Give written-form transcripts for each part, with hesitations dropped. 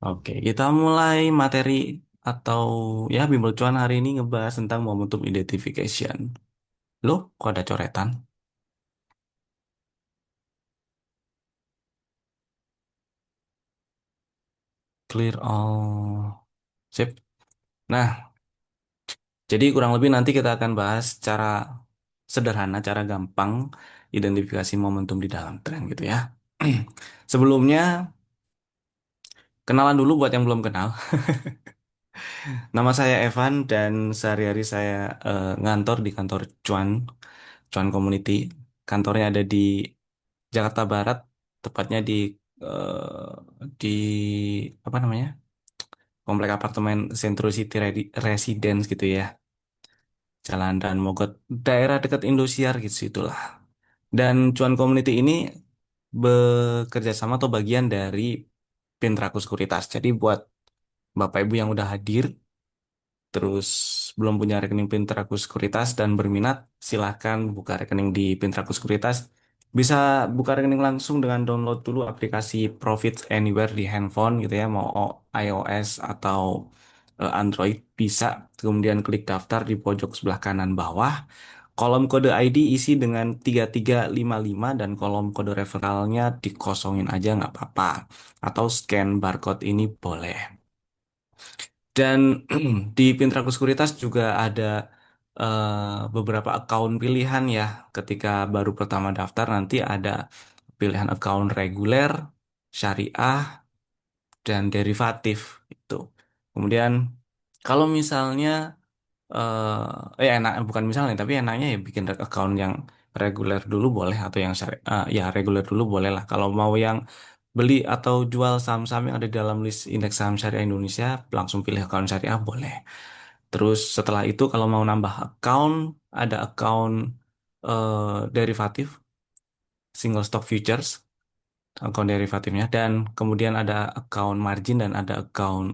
Oke, kita mulai materi atau ya bimbel cuan hari ini ngebahas tentang momentum identification. Loh, kok ada coretan? Clear all. Sip. Nah, jadi kurang lebih nanti kita akan bahas cara sederhana, cara gampang identifikasi momentum di dalam tren gitu ya. Sebelumnya, kenalan dulu buat yang belum kenal. Nama saya Evan dan sehari-hari saya ngantor di kantor Cuan Community. Kantornya ada di Jakarta Barat, tepatnya di apa namanya? Komplek apartemen Century City Residence gitu ya. Jalan dan Mogot, daerah dekat Indosiar gitu itulah. Dan Cuan Community ini bekerja sama atau bagian dari Pintraku Sekuritas. Jadi buat Bapak Ibu yang udah hadir terus belum punya rekening Pintraku Sekuritas dan berminat, silahkan buka rekening di Pintraku Sekuritas. Bisa buka rekening langsung dengan download dulu aplikasi Profit Anywhere di handphone gitu ya, mau iOS atau Android bisa. Kemudian klik daftar di pojok sebelah kanan bawah. Kolom kode ID isi dengan 3355 dan kolom kode referralnya dikosongin aja nggak apa-apa. Atau scan barcode ini boleh. Dan di Pintraku Sekuritas juga ada beberapa account pilihan ya. Ketika baru pertama daftar nanti ada pilihan account reguler, syariah, dan derivatif itu. Kemudian kalau misalnya enak bukan misalnya tapi enaknya ya bikin account yang reguler dulu boleh atau yang ya reguler dulu boleh lah. Kalau mau yang beli atau jual saham-saham yang ada di dalam list indeks saham syariah Indonesia langsung pilih account syariah boleh. Terus setelah itu kalau mau nambah account ada account derivatif single stock futures account derivatifnya dan kemudian ada account margin dan ada account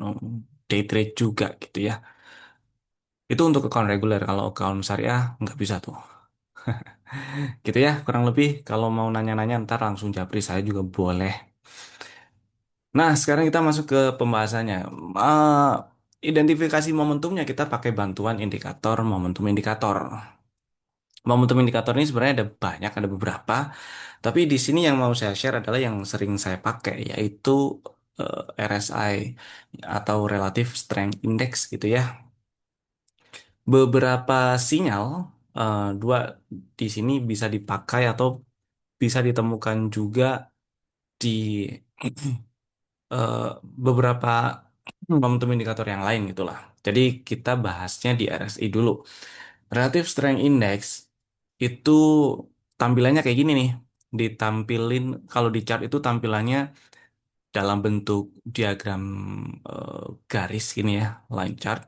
day trade juga gitu ya. Itu untuk account reguler. Kalau account syariah nggak bisa tuh. Gitu ya, kurang lebih. Kalau mau nanya-nanya ntar langsung japri saya juga boleh. Nah, sekarang kita masuk ke pembahasannya. Eh, Identifikasi momentumnya kita pakai bantuan indikator momentum indikator. Momentum indikator ini sebenarnya ada banyak, ada beberapa. Tapi di sini yang mau saya share adalah yang sering saya pakai, yaitu RSI atau Relative Strength Index gitu ya. Beberapa sinyal dua di sini bisa dipakai atau bisa ditemukan juga di eh, beberapa momentum indikator yang lain gitulah. Jadi kita bahasnya di RSI dulu. Relative Strength Index itu tampilannya kayak gini nih. Ditampilin kalau di chart itu tampilannya dalam bentuk diagram eh, garis gini ya, line chart.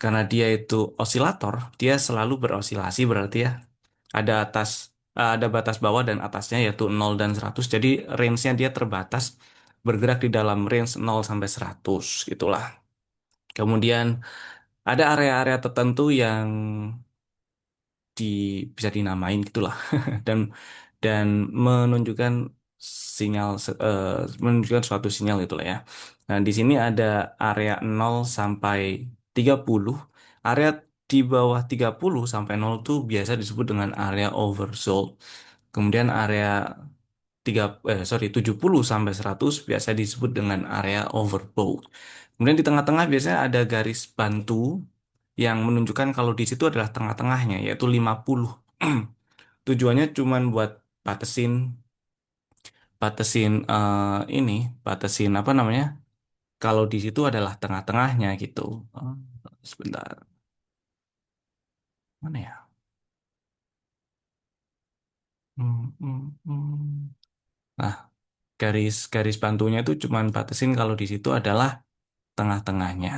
Karena dia itu osilator, dia selalu berosilasi berarti ya. Ada batas bawah dan atasnya yaitu 0 dan 100. Jadi range-nya dia terbatas bergerak di dalam range 0 sampai 100 gitulah. Kemudian ada area-area tertentu yang di bisa dinamain gitulah dan dan menunjukkan menunjukkan suatu sinyal itulah ya. Nah, di sini ada area 0 sampai 30. Area di bawah 30 sampai 0 itu biasa disebut dengan area oversold. Kemudian area 70 sampai 100 biasa disebut dengan area overbought. Kemudian di tengah-tengah biasanya ada garis bantu yang menunjukkan kalau di situ adalah tengah-tengahnya yaitu 50. Tujuannya cuman buat batasin batasin batasin apa namanya? Kalau di situ adalah tengah-tengahnya gitu. Oh, sebentar. Mana ya? Hmm. Nah, garis bantunya itu cuman batasin kalau di situ adalah tengah-tengahnya.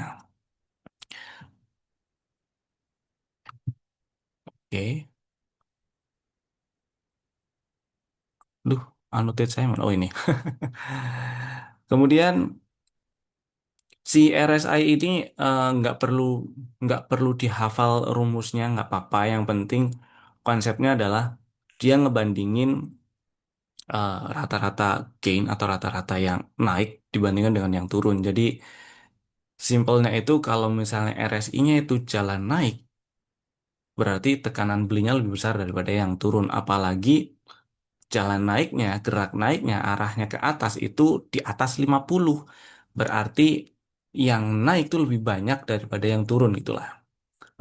Oke. Duh, annotate saya mana? Oh ini. Kemudian si RSI ini nggak perlu dihafal rumusnya, nggak apa-apa. Yang penting konsepnya adalah dia ngebandingin rata-rata gain atau rata-rata yang naik dibandingkan dengan yang turun. Jadi simpelnya itu kalau misalnya RSI-nya itu jalan naik, berarti tekanan belinya lebih besar daripada yang turun. Apalagi jalan naiknya, gerak naiknya, arahnya ke atas itu di atas 50. Berarti yang naik itu lebih banyak daripada yang turun itulah.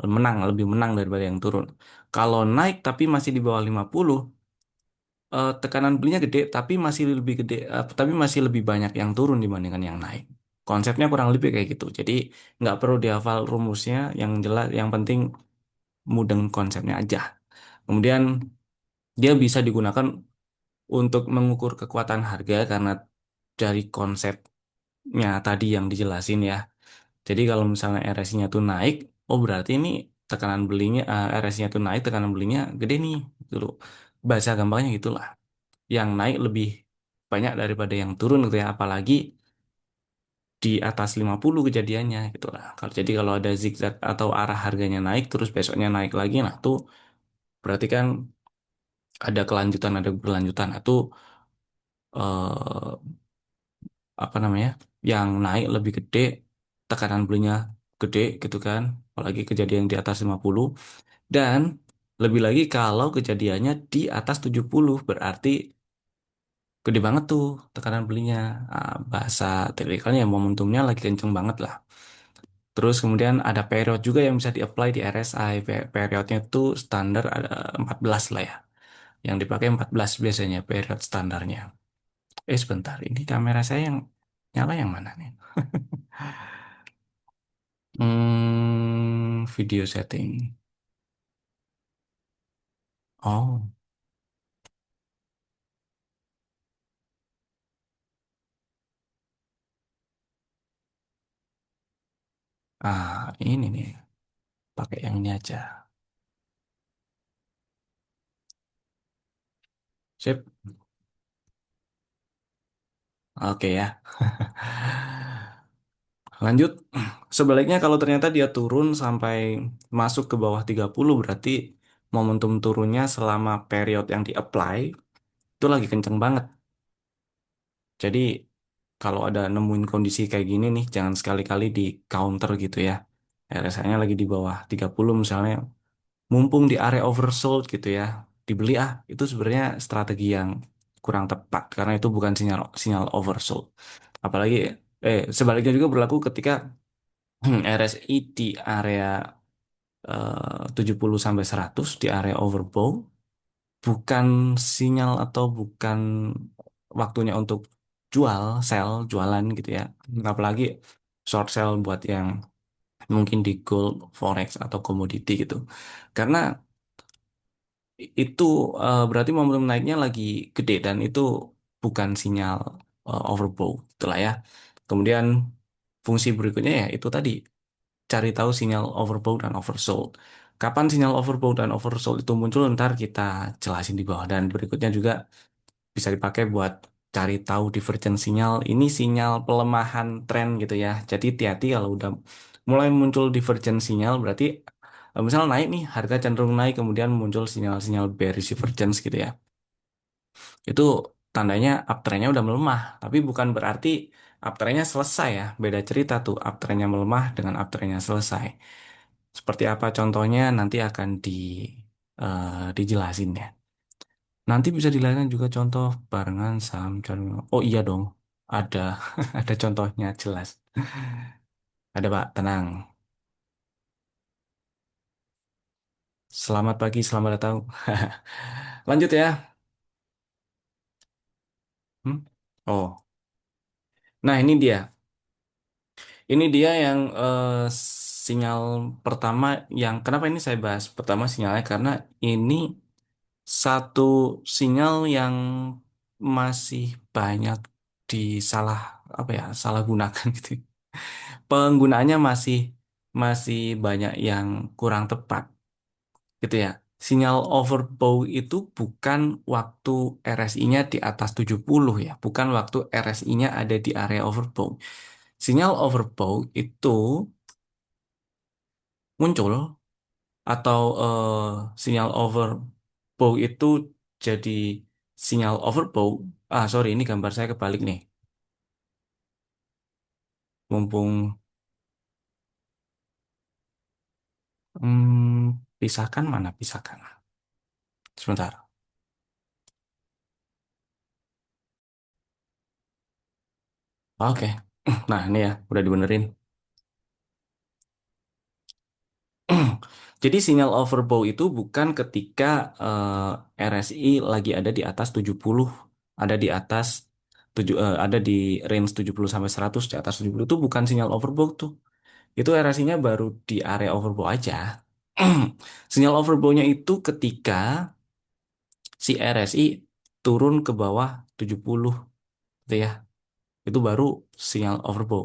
Lebih menang daripada yang turun. Kalau naik tapi masih di bawah 50, tekanan belinya gede tapi masih lebih gede, tapi masih lebih banyak yang turun dibandingkan yang naik. Konsepnya kurang lebih kayak gitu. Jadi nggak perlu dihafal rumusnya, yang jelas, yang penting mudeng konsepnya aja. Kemudian dia bisa digunakan untuk mengukur kekuatan harga karena dari konsepnya tadi yang dijelasin ya. Jadi kalau misalnya RSI-nya tuh naik, oh berarti ini tekanan belinya, RSI-nya tuh naik, tekanan belinya gede nih, gitu loh. Bahasa gampangnya gitulah. Yang naik lebih banyak daripada yang turun gitu ya, apalagi di atas 50 kejadiannya gitu lah. Kalau jadi kalau ada zigzag atau arah harganya naik terus besoknya naik lagi, nah tuh berarti kan ada keberlanjutan. Nah, tuh eh, apa namanya? Yang naik lebih gede, tekanan belinya gede gitu kan. Apalagi kejadian di atas 50 dan lebih lagi kalau kejadiannya di atas 70 berarti gede banget tuh tekanan belinya. Bahasa teknikalnya ya momentumnya lagi kenceng banget lah. Terus kemudian ada period juga yang bisa di-apply di RSI. Periodnya tuh standar ada 14 lah ya. Yang dipakai 14 biasanya period standarnya. Sebentar, ini kamera saya yang nyala yang mana nih? Video setting. Oh, ini nih, pakai yang ini aja. Sip, oke ya. Lanjut, sebaliknya kalau ternyata dia turun sampai masuk ke bawah 30 berarti momentum turunnya selama period yang di-apply itu lagi kenceng banget. Jadi kalau ada nemuin kondisi kayak gini nih, jangan sekali-kali di counter gitu ya. RSI-nya lagi di bawah 30 misalnya, mumpung di area oversold gitu ya, dibeli itu sebenarnya strategi yang kurang tepat karena itu bukan sinyal sinyal oversold. Apalagi sebaliknya juga berlaku ketika RSI di area 70 sampai 100 di area overbought bukan sinyal atau bukan waktunya untuk jualan gitu ya. Apalagi short sell buat yang mungkin di gold, forex atau komoditi gitu. Karena itu berarti momentum naiknya lagi gede dan itu bukan sinyal overbought itulah ya. Kemudian fungsi berikutnya ya itu tadi cari tahu sinyal overbought dan oversold. Kapan sinyal overbought dan oversold itu muncul ntar kita jelasin di bawah dan berikutnya juga bisa dipakai buat cari tahu divergent sinyal. Ini sinyal pelemahan tren gitu ya. Jadi hati-hati kalau udah mulai muncul divergent sinyal berarti misal naik nih harga cenderung naik kemudian muncul sinyal-sinyal bearish divergence gitu ya. Itu tandanya uptrendnya udah melemah. Tapi bukan berarti uptrendnya selesai ya. Beda cerita tuh uptrendnya melemah dengan uptrendnya selesai. Seperti apa contohnya nanti akan dijelasin ya. Nanti bisa dilakukan juga contoh barengan saham Carmino. Oh iya dong, ada ada contohnya jelas. Ada Pak, tenang. Selamat pagi, selamat datang. Lanjut ya. Hmm? Oh, nah ini dia. Ini dia yang sinyal pertama yang kenapa ini saya bahas pertama sinyalnya karena ini satu sinyal yang masih banyak disalah apa ya salah gunakan gitu. Penggunaannya masih masih banyak yang kurang tepat gitu ya. Sinyal overbought itu bukan waktu RSI-nya di atas 70 ya, bukan waktu RSI-nya ada di area overbought. Sinyal overbought itu muncul atau sinyal overbought itu jadi sinyal overflow. Ah, sorry, ini gambar saya kebalik nih. Mumpung pisahkan mana pisahkan. Sebentar. Oke. Nah, ini ya, udah dibenerin. Jadi sinyal overflow itu bukan ketika RSI lagi ada di atas 70, ada di atas ada di range 70 sampai 100, di atas 70 itu bukan sinyal overflow tuh. Itu RSI-nya baru di area overflow aja. Sinyal overflow-nya itu ketika si RSI turun ke bawah 70 gitu ya. Itu baru sinyal overflow.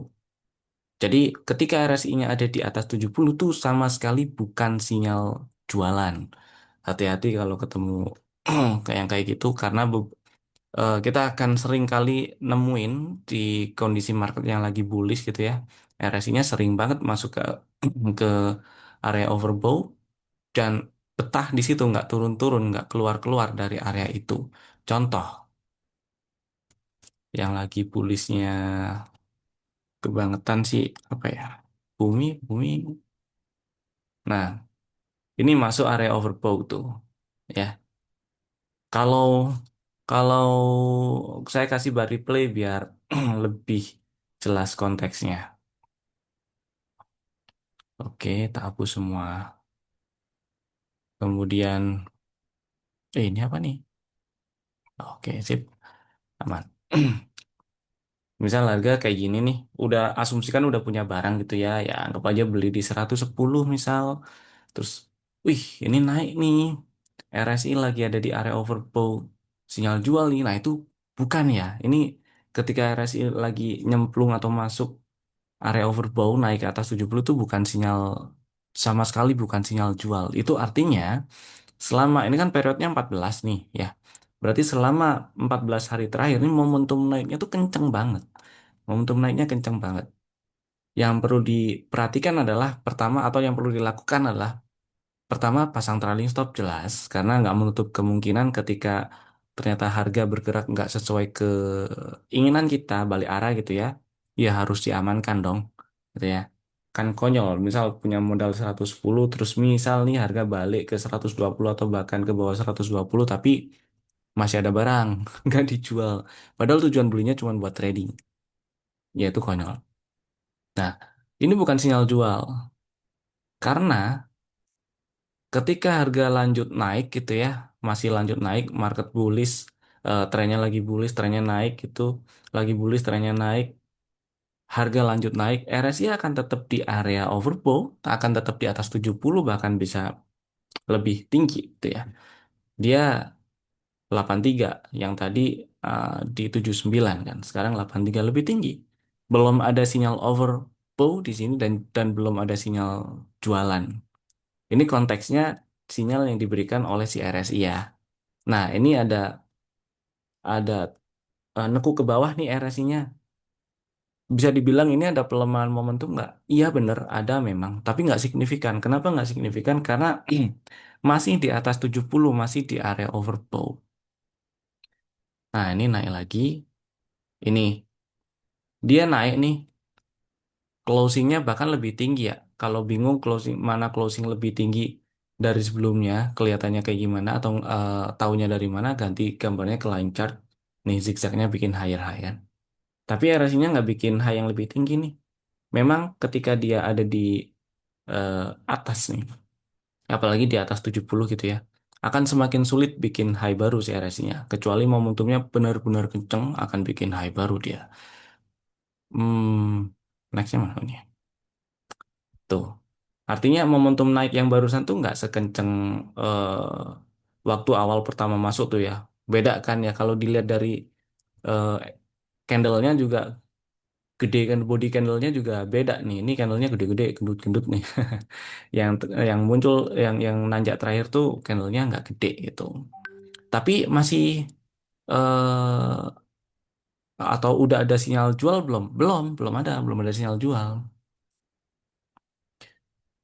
Jadi ketika RSI-nya ada di atas 70 tuh sama sekali bukan sinyal jualan. Hati-hati kalau ketemu kayak yang kayak gitu karena kita akan sering kali nemuin di kondisi market yang lagi bullish gitu ya. RSI-nya sering banget masuk ke ke area overbought dan betah di situ nggak turun-turun, nggak keluar-keluar dari area itu. Contoh yang lagi bullishnya kebangetan sih apa ya? Bumi, bumi. Nah, ini masuk area overbought tuh, ya. Kalau kalau saya kasih bar replay biar lebih jelas konteksnya. Oke, tak hapus semua. Kemudian, ini apa nih? Oke, sip, aman. Misal harga kayak gini nih, udah asumsikan udah punya barang gitu ya, ya anggap aja beli di 110 misal. Terus, wih, ini naik nih. RSI lagi ada di area overbought. Sinyal jual nih. Nah, itu bukan ya. Ini ketika RSI lagi nyemplung atau masuk area overbought naik ke atas 70 itu bukan sinyal sama sekali bukan sinyal jual. Itu artinya selama ini kan periodenya 14 nih ya. Berarti selama 14 hari terakhir ini momentum naiknya tuh kenceng banget. Momentum naiknya kenceng banget. Yang perlu diperhatikan adalah pertama atau yang perlu dilakukan adalah pertama pasang trailing stop jelas karena nggak menutup kemungkinan ketika ternyata harga bergerak nggak sesuai keinginan kita balik arah gitu ya, ya harus diamankan dong, gitu ya. Kan konyol, misal punya modal 110 terus misal nih harga balik ke 120 atau bahkan ke bawah 120 tapi masih ada barang nggak dijual. Padahal tujuan belinya cuma buat trading, ya itu konyol. Nah, ini bukan sinyal jual karena ketika harga lanjut naik gitu ya, masih lanjut naik, market bullish, trennya lagi bullish, trennya naik gitu, lagi bullish, trennya naik, harga lanjut naik, RSI akan tetap di area overbought, akan tetap di atas 70 bahkan bisa lebih tinggi gitu ya. Dia 83 yang tadi di 79 kan, sekarang 83 lebih tinggi. Belum ada sinyal overbought di sini dan belum ada sinyal jualan. Ini konteksnya sinyal yang diberikan oleh si RSI ya. Nah, ini ada neku ke bawah nih RSI-nya. Bisa dibilang ini ada pelemahan momentum nggak? Iya bener, ada memang. Tapi nggak signifikan. Kenapa nggak signifikan? Karena masih di atas 70, masih di area overbought. Nah, ini naik lagi. Ini, dia naik nih. Closingnya bahkan lebih tinggi ya. Kalau bingung closing mana closing lebih tinggi dari sebelumnya, kelihatannya kayak gimana atau taunya dari mana, ganti gambarnya ke line chart. Nih zigzagnya bikin higher-higher. Tapi RSI-nya nggak bikin high yang lebih tinggi nih. Memang ketika dia ada di eh, atas nih, apalagi di atas 70 gitu ya, akan semakin sulit bikin high baru si RSI-nya. Kecuali momentumnya benar-benar kenceng, akan bikin high baru dia. Nextnya mana nih? Tuh. Artinya momentum naik yang barusan tuh nggak sekenceng waktu awal pertama masuk tuh ya. Beda kan ya kalau dilihat dari eh, candlenya juga gede kan, body candlenya juga beda nih. Ini candlenya gede-gede, gendut-gendut nih. Yang muncul yang nanjak terakhir tuh candlenya nggak gede gitu. Tapi masih eh atau udah ada sinyal jual belum? Belum ada sinyal jual.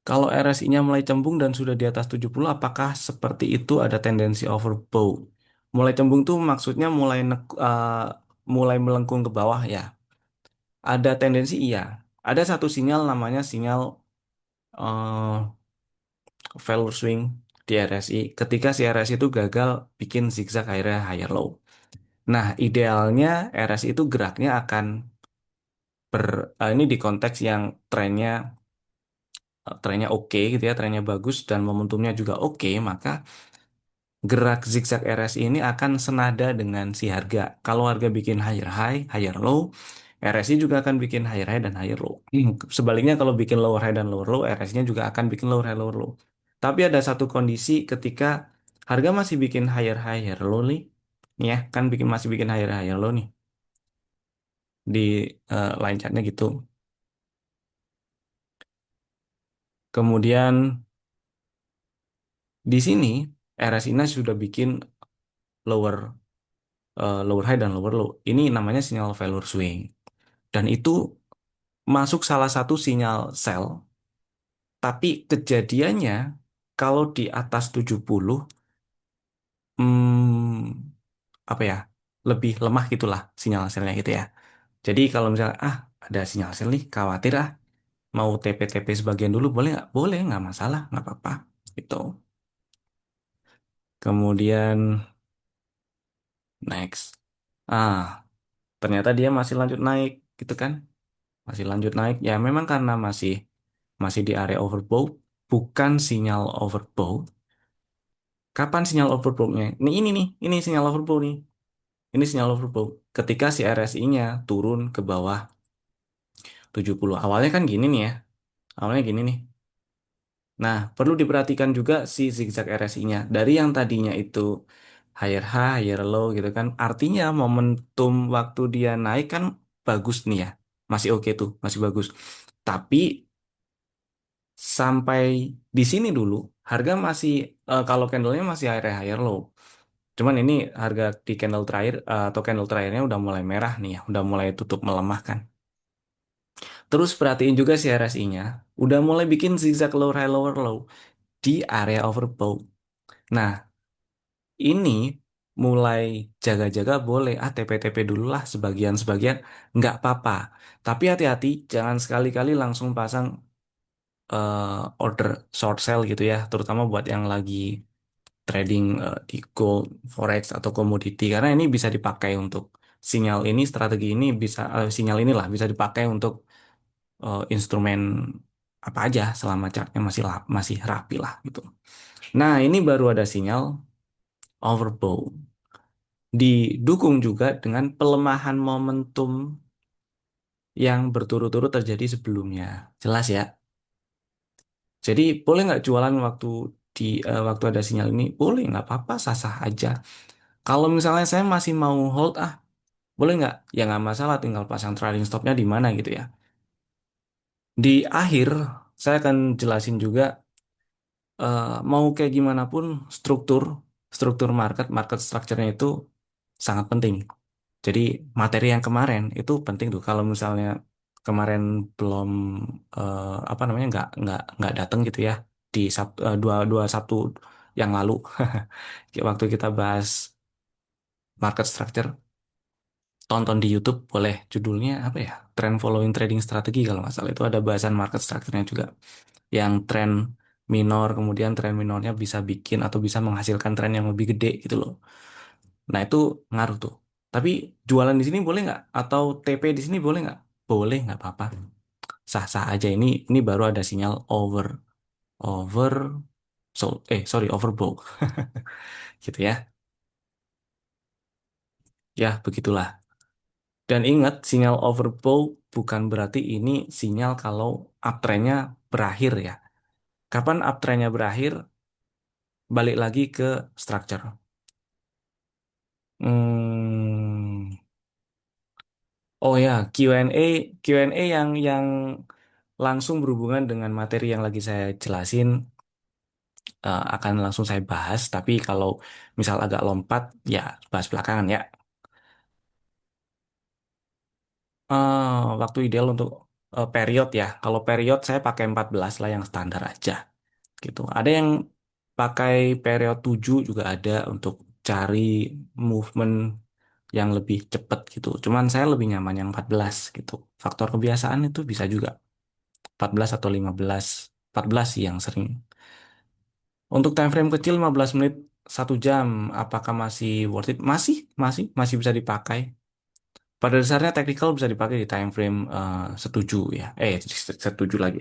Kalau RSI-nya mulai cembung dan sudah di atas 70, apakah seperti itu ada tendensi overbought? Mulai cembung tuh maksudnya mulai melengkung ke bawah ya. Ada tendensi iya. Ada satu sinyal namanya sinyal eh failure swing di RSI. Ketika si RSI itu gagal bikin zigzag akhirnya higher low. Nah, idealnya RSI itu geraknya akan ini di konteks yang trennya oke gitu ya, trennya bagus dan momentumnya juga oke, maka gerak zigzag RSI ini akan senada dengan si harga. Kalau harga bikin higher high, higher low, RSI juga akan bikin higher high dan higher low. Sebaliknya kalau bikin lower high dan lower low, RSI-nya juga akan bikin lower high, lower low. Tapi ada satu kondisi ketika harga masih bikin higher high, higher low nih, ya kan masih bikin higher high, higher low nih di line chartnya gitu. Kemudian di sini RSI-nya sudah bikin lower lower high dan lower low. Ini namanya sinyal failure swing. Dan itu masuk salah satu sinyal sell, tapi kejadiannya kalau di atas 70, apa ya, lebih lemah gitulah sinyal selnya gitu ya. Jadi kalau misalnya, ada sinyal sell nih, khawatir mau TP-TP sebagian dulu, boleh nggak? Boleh, nggak masalah, nggak apa-apa. Gitu. Kemudian, next. Ah, ternyata dia masih lanjut naik, gitu kan? Masih lanjut naik. Ya, memang karena masih di area overbought, bukan sinyal overbought. Kapan sinyal overbought-nya? Ini sinyal overbought nih. Ini sinyal overbought. Ketika si RSI-nya turun ke bawah 70. Awalnya kan gini nih ya. Awalnya gini nih. Nah, perlu diperhatikan juga si zigzag RSI-nya. Dari yang tadinya itu higher high, higher low gitu kan. Artinya momentum waktu dia naik kan bagus nih ya. Masih oke tuh, masih bagus. Tapi sampai di sini dulu, harga masih, kalau candlenya masih higher high, higher low. Cuman ini harga di candle terakhir atau candle terakhirnya udah mulai merah nih ya, udah mulai tutup melemah kan. Terus perhatiin juga si RSI-nya, udah mulai bikin zigzag lower high lower low di area overbought. Nah, ini mulai jaga-jaga boleh, TP-TP dulu lah sebagian-sebagian, nggak apa-apa. Tapi hati-hati, jangan sekali-kali langsung pasang order short sell gitu ya, terutama buat yang lagi trading di gold, forex atau komoditi karena ini bisa dipakai untuk sinyal ini strategi ini bisa sinyal inilah bisa dipakai untuk instrumen apa aja selama chartnya masih rapi lah gitu. Nah, ini baru ada sinyal overbought didukung juga dengan pelemahan momentum yang berturut-turut terjadi sebelumnya. Jelas ya. Jadi boleh nggak jualan waktu ada sinyal ini? Boleh, nggak apa-apa, sah-sah aja. Kalau misalnya saya masih mau hold, boleh nggak? Ya nggak masalah, tinggal pasang trailing stopnya di mana gitu ya. Di akhir, saya akan jelasin juga mau kayak gimana pun struktur, struktur market structure-nya itu sangat penting. Jadi materi yang kemarin itu penting tuh. Kalau misalnya kemarin belum apa namanya nggak datang gitu ya di dua Sabtu yang lalu, waktu kita bahas market structure, tonton di YouTube boleh, judulnya apa ya, Trend Following Trading Strategy kalau nggak salah, itu ada bahasan market structure-nya juga yang tren minor kemudian tren minornya bisa bikin atau bisa menghasilkan tren yang lebih gede gitu loh. Nah, itu ngaruh tuh. Tapi jualan di sini boleh nggak, atau TP di sini boleh nggak? Boleh, nggak apa-apa, sah-sah aja. Ini baru ada sinyal over sorry, overbought gitu ya. Ya begitulah. Dan ingat, sinyal overbought bukan berarti ini sinyal kalau uptrendnya berakhir ya. Kapan uptrendnya berakhir? Balik lagi ke structure. Hmm, oh ya, Q&A yang langsung berhubungan dengan materi yang lagi saya jelasin akan langsung saya bahas. Tapi kalau misal agak lompat, ya bahas belakangan ya. Waktu ideal untuk period ya. Kalau period saya pakai 14 lah yang standar aja gitu. Ada yang pakai period 7 juga ada untuk cari movement yang lebih cepat gitu. Cuman saya lebih nyaman yang 14 gitu. Faktor kebiasaan itu bisa juga 14 atau 15. 14 sih yang sering. Untuk time frame kecil 15 menit 1 jam, apakah masih worth it? Masih bisa dipakai. Pada dasarnya technical bisa dipakai di time frame setuju ya. Setuju lagi.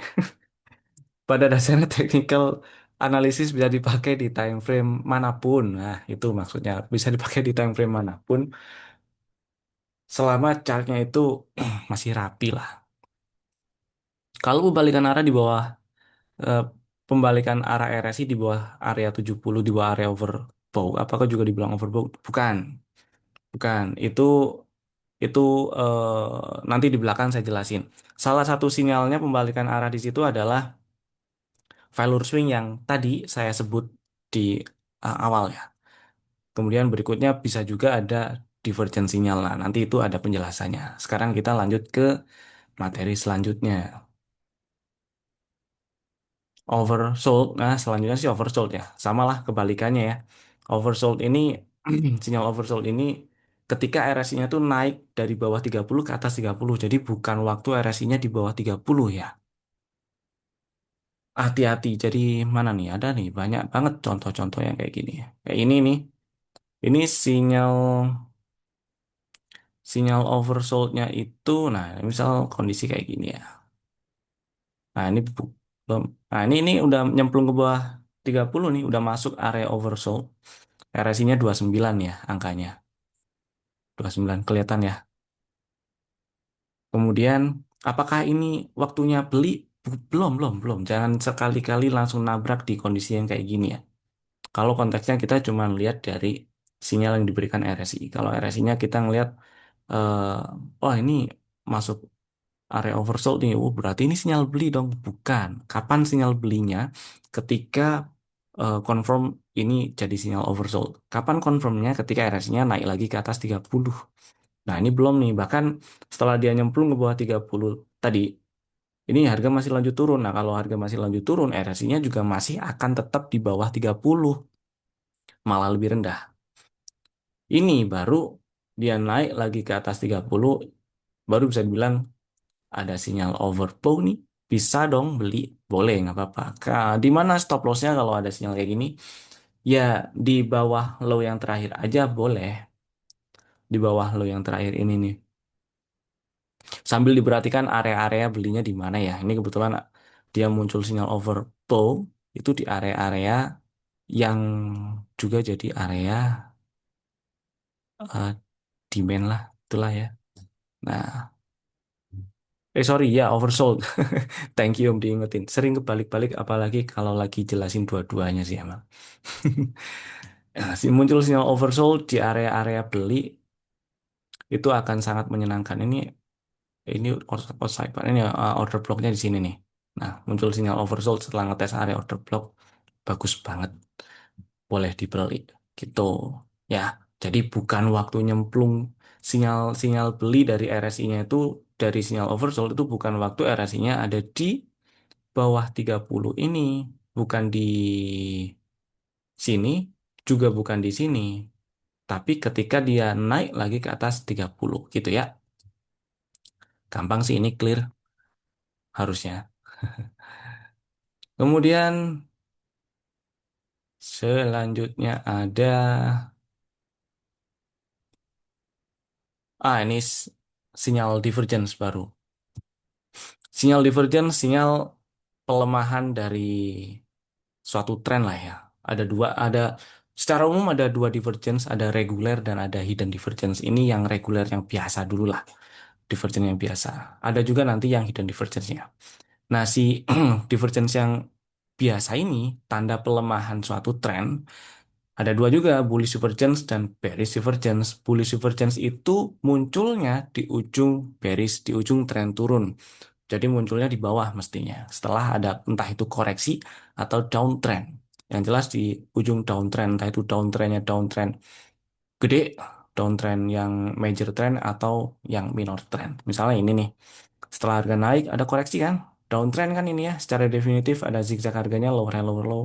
Pada dasarnya technical analisis bisa dipakai di time frame manapun. Nah, itu maksudnya bisa dipakai di time frame manapun selama chartnya itu masih rapi lah. Kalau pembalikan arah di bawah eh, pembalikan arah RSI di bawah area 70 di bawah area overbought, apakah juga dibilang overbought? Bukan, bukan. Itu nanti di belakang saya jelasin. Salah satu sinyalnya pembalikan arah di situ adalah value swing yang tadi saya sebut di awal ya. Kemudian berikutnya bisa juga ada divergent sinyal. Nah, nanti itu ada penjelasannya. Sekarang kita lanjut ke materi selanjutnya. Oversold. Nah, selanjutnya sih oversold ya. Sama lah kebalikannya ya. Oversold ini, sinyal oversold ini ketika RSI-nya tuh naik dari bawah 30 ke atas 30. Jadi bukan waktu RSI-nya di bawah 30 ya. Hati-hati. Jadi mana nih? Ada nih banyak banget contoh-contoh yang kayak gini. Kayak ini nih. Ini sinyal oversold-nya itu, nah misal kondisi kayak gini ya. Nah ini belum. Nah ini udah nyemplung ke bawah 30 nih, udah masuk area oversold. RSI-nya 29 ya angkanya. 29 kelihatan ya. Kemudian apakah ini waktunya beli? Belum, belum, belum. Jangan sekali-kali langsung nabrak di kondisi yang kayak gini ya. Kalau konteksnya kita cuma lihat dari sinyal yang diberikan RSI. Kalau RSI-nya kita ngelihat, oh ini masuk area oversold nih, oh berarti ini sinyal beli dong. Bukan. Kapan sinyal belinya? Ketika confirm ini jadi sinyal oversold. Kapan confirmnya? Ketika RSI-nya naik lagi ke atas 30. Nah, ini belum nih. Bahkan setelah dia nyemplung ke bawah 30 tadi, ini harga masih lanjut turun. Nah, kalau harga masih lanjut turun, RSI-nya juga masih akan tetap di bawah 30, malah lebih rendah. Ini baru dia naik lagi ke atas 30, baru bisa dibilang ada sinyal overbought nih. Bisa dong beli, boleh nggak apa-apa. Di mana stop loss-nya kalau ada sinyal kayak gini? Ya di bawah low yang terakhir aja boleh. Di bawah low yang terakhir ini nih. Sambil diperhatikan area-area belinya di mana ya. Ini kebetulan dia muncul sinyal overbought itu di area-area yang juga jadi area eh, demand lah, itulah ya. Nah, sorry ya oversold. Thank you Om diingetin. Sering kebalik-balik apalagi kalau lagi jelasin dua-duanya sih emang. Nah, muncul sinyal oversold di area-area beli itu akan sangat menyenangkan. Ini outside ini order blocknya di sini nih. Nah, muncul sinyal oversold setelah ngetes area order block, bagus banget, boleh dibeli gitu. Ya, jadi bukan waktu nyemplung sinyal beli dari RSI-nya itu dari sinyal oversold itu bukan waktu RSI-nya ada di bawah 30 ini, bukan di sini, juga bukan di sini, tapi ketika dia naik lagi ke atas 30 gitu ya. Gampang sih ini clear harusnya. Kemudian selanjutnya ada ini sinyal divergence baru. Sinyal divergence, sinyal pelemahan dari suatu tren lah ya. Secara umum ada dua divergence, ada reguler dan ada hidden divergence. Ini yang reguler yang biasa dulu lah, divergence yang biasa. Ada juga nanti yang hidden divergence-nya. Nah, si divergence yang biasa ini tanda pelemahan suatu tren. Ada dua juga, bullish divergence dan bearish divergence. Bullish divergence itu munculnya di ujung bearish, di ujung tren turun. Jadi munculnya di bawah mestinya. Setelah ada entah itu koreksi atau downtrend. Yang jelas di ujung downtrend, entah itu downtrendnya downtrend gede, downtrend yang major trend atau yang minor trend. Misalnya ini nih, setelah harga naik ada koreksi kan? Downtrend kan ini ya, secara definitif ada zigzag harganya lower high lower low.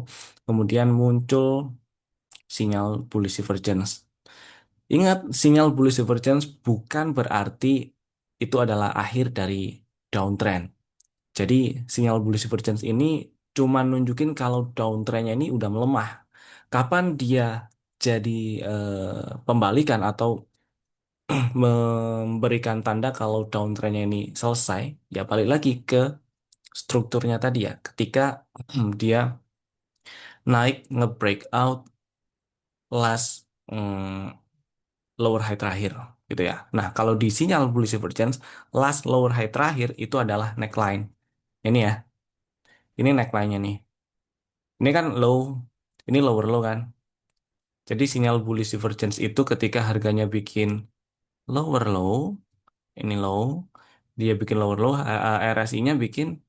Kemudian muncul sinyal bullish divergence. Ingat, sinyal bullish divergence bukan berarti itu adalah akhir dari downtrend. Jadi sinyal bullish divergence ini cuma nunjukin kalau downtrendnya ini udah melemah. Kapan dia jadi pembalikan atau memberikan tanda kalau downtrendnya ini selesai, ya balik lagi ke strukturnya tadi ya. Ketika dia naik nge-breakout last lower high terakhir gitu ya. Nah, kalau di sinyal bullish divergence, last lower high terakhir itu adalah neckline. Ini ya, ini neckline-nya nih. Ini kan low, ini lower low kan. Jadi sinyal bullish divergence itu ketika harganya bikin lower low, ini low, dia bikin lower low, RSI-nya bikin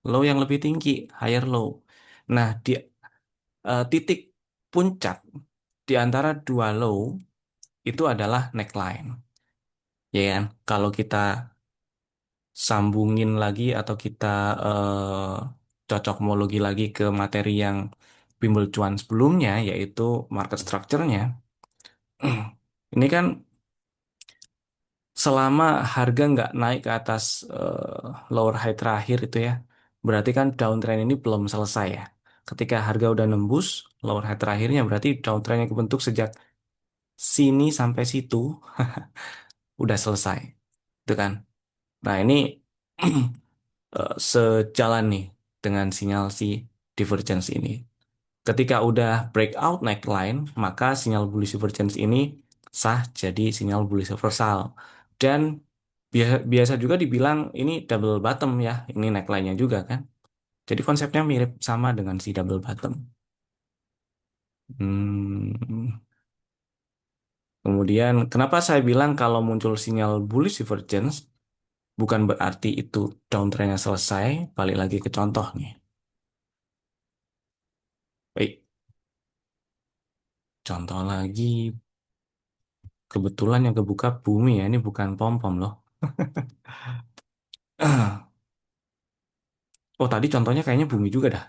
low yang lebih tinggi, higher low. Nah, di titik puncak di antara dua low itu adalah neckline. Ya kan? Kalau kita sambungin lagi atau kita cocokmologi lagi ke materi yang bimbel cuan sebelumnya, yaitu market structure-nya. Ini kan selama harga nggak naik ke atas lower high terakhir itu ya, berarti kan downtrend ini belum selesai ya. Ketika harga udah nembus lower high terakhirnya, berarti downtrend yang kebentuk sejak sini sampai situ udah selesai, itu kan. Nah ini sejalan nih dengan sinyal si divergence ini. Ketika udah breakout neckline, maka sinyal bullish divergence ini sah jadi sinyal bullish reversal. Dan biasa juga dibilang ini double bottom ya, ini neckline-nya juga kan. Jadi konsepnya mirip sama dengan si double bottom. Hmm, Kemudian kenapa saya bilang kalau muncul sinyal bullish divergence bukan berarti itu downtrendnya selesai. Balik lagi ke contoh nih. Baik, contoh lagi. Kebetulan yang kebuka bumi ya, ini bukan pom-pom loh. Oh, tadi contohnya kayaknya bumi juga dah.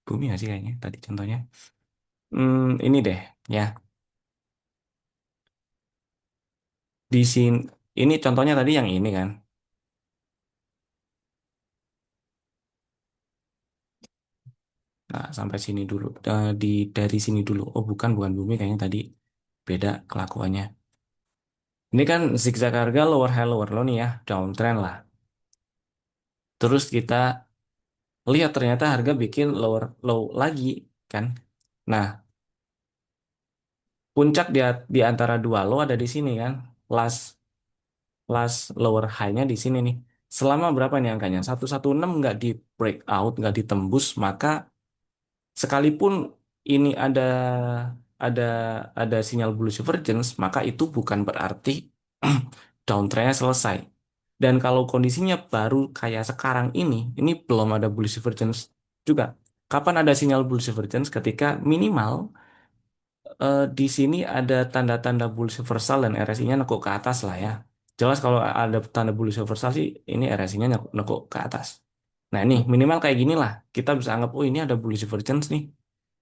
Bumi nggak sih kayaknya tadi contohnya. Ini deh, ya. Di sini, ini contohnya tadi yang ini kan. Nah, sampai sini dulu. Dari sini dulu. Oh, bukan bumi kayaknya tadi beda kelakuannya. Ini kan zigzag harga lower high lower low nih ya, downtrend lah. Terus kita lihat ternyata harga bikin lower low lagi kan. Nah, puncak di antara dua low ada di sini kan. Last last lower high-nya di sini nih. Selama berapa nih angkanya? 116 nggak di breakout, nggak ditembus, maka sekalipun ini ada ada sinyal bullish divergence, maka itu bukan berarti downtrendnya selesai. Dan kalau kondisinya baru kayak sekarang ini belum ada bullish divergence juga. Kapan ada sinyal bullish divergence? Ketika minimal di sini ada tanda-tanda bullish reversal dan RSI-nya nekuk ke atas lah ya. Jelas kalau ada tanda bullish reversal sih ini RSI-nya nekuk ke atas. Nah ini minimal kayak gini lah. Kita bisa anggap oh ini ada bullish divergence nih.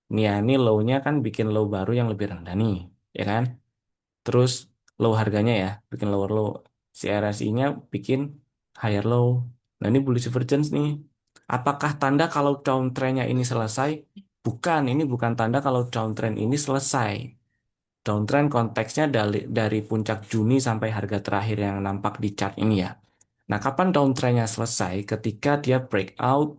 Nih ya, ini low-nya kan bikin low baru yang lebih rendah nih, ya kan? Terus low harganya ya, bikin lower low. Si RSI-nya bikin higher low. Nah ini bullish divergence nih. Apakah tanda kalau downtrend-nya ini selesai? Bukan, ini bukan tanda kalau downtrend ini selesai. Downtrend konteksnya dari puncak Juni sampai harga terakhir yang nampak di chart ini ya. Nah, kapan downtrendnya selesai? Ketika dia breakout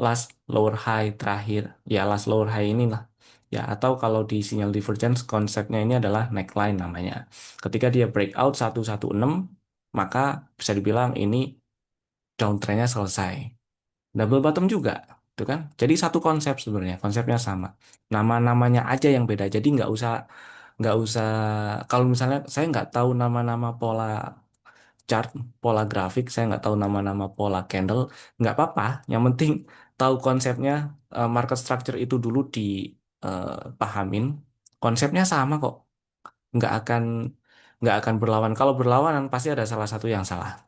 last lower high terakhir. Ya, last lower high inilah. Ya, atau kalau di sinyal divergence konsepnya ini adalah neckline namanya. Ketika dia breakout 116, maka bisa dibilang ini downtrendnya selesai. Double bottom juga, itu kan? Jadi satu konsep sebenarnya, konsepnya sama. Nama-namanya aja yang beda. Jadi nggak usah. Kalau misalnya saya nggak tahu nama-nama pola chart, pola grafik, saya nggak tahu nama-nama pola candle, nggak apa-apa. Yang penting tahu konsepnya, market structure itu dulu dipahamin. Konsepnya sama kok, nggak akan nggak akan berlawan. Kalau berlawanan pasti ada salah satu yang salah,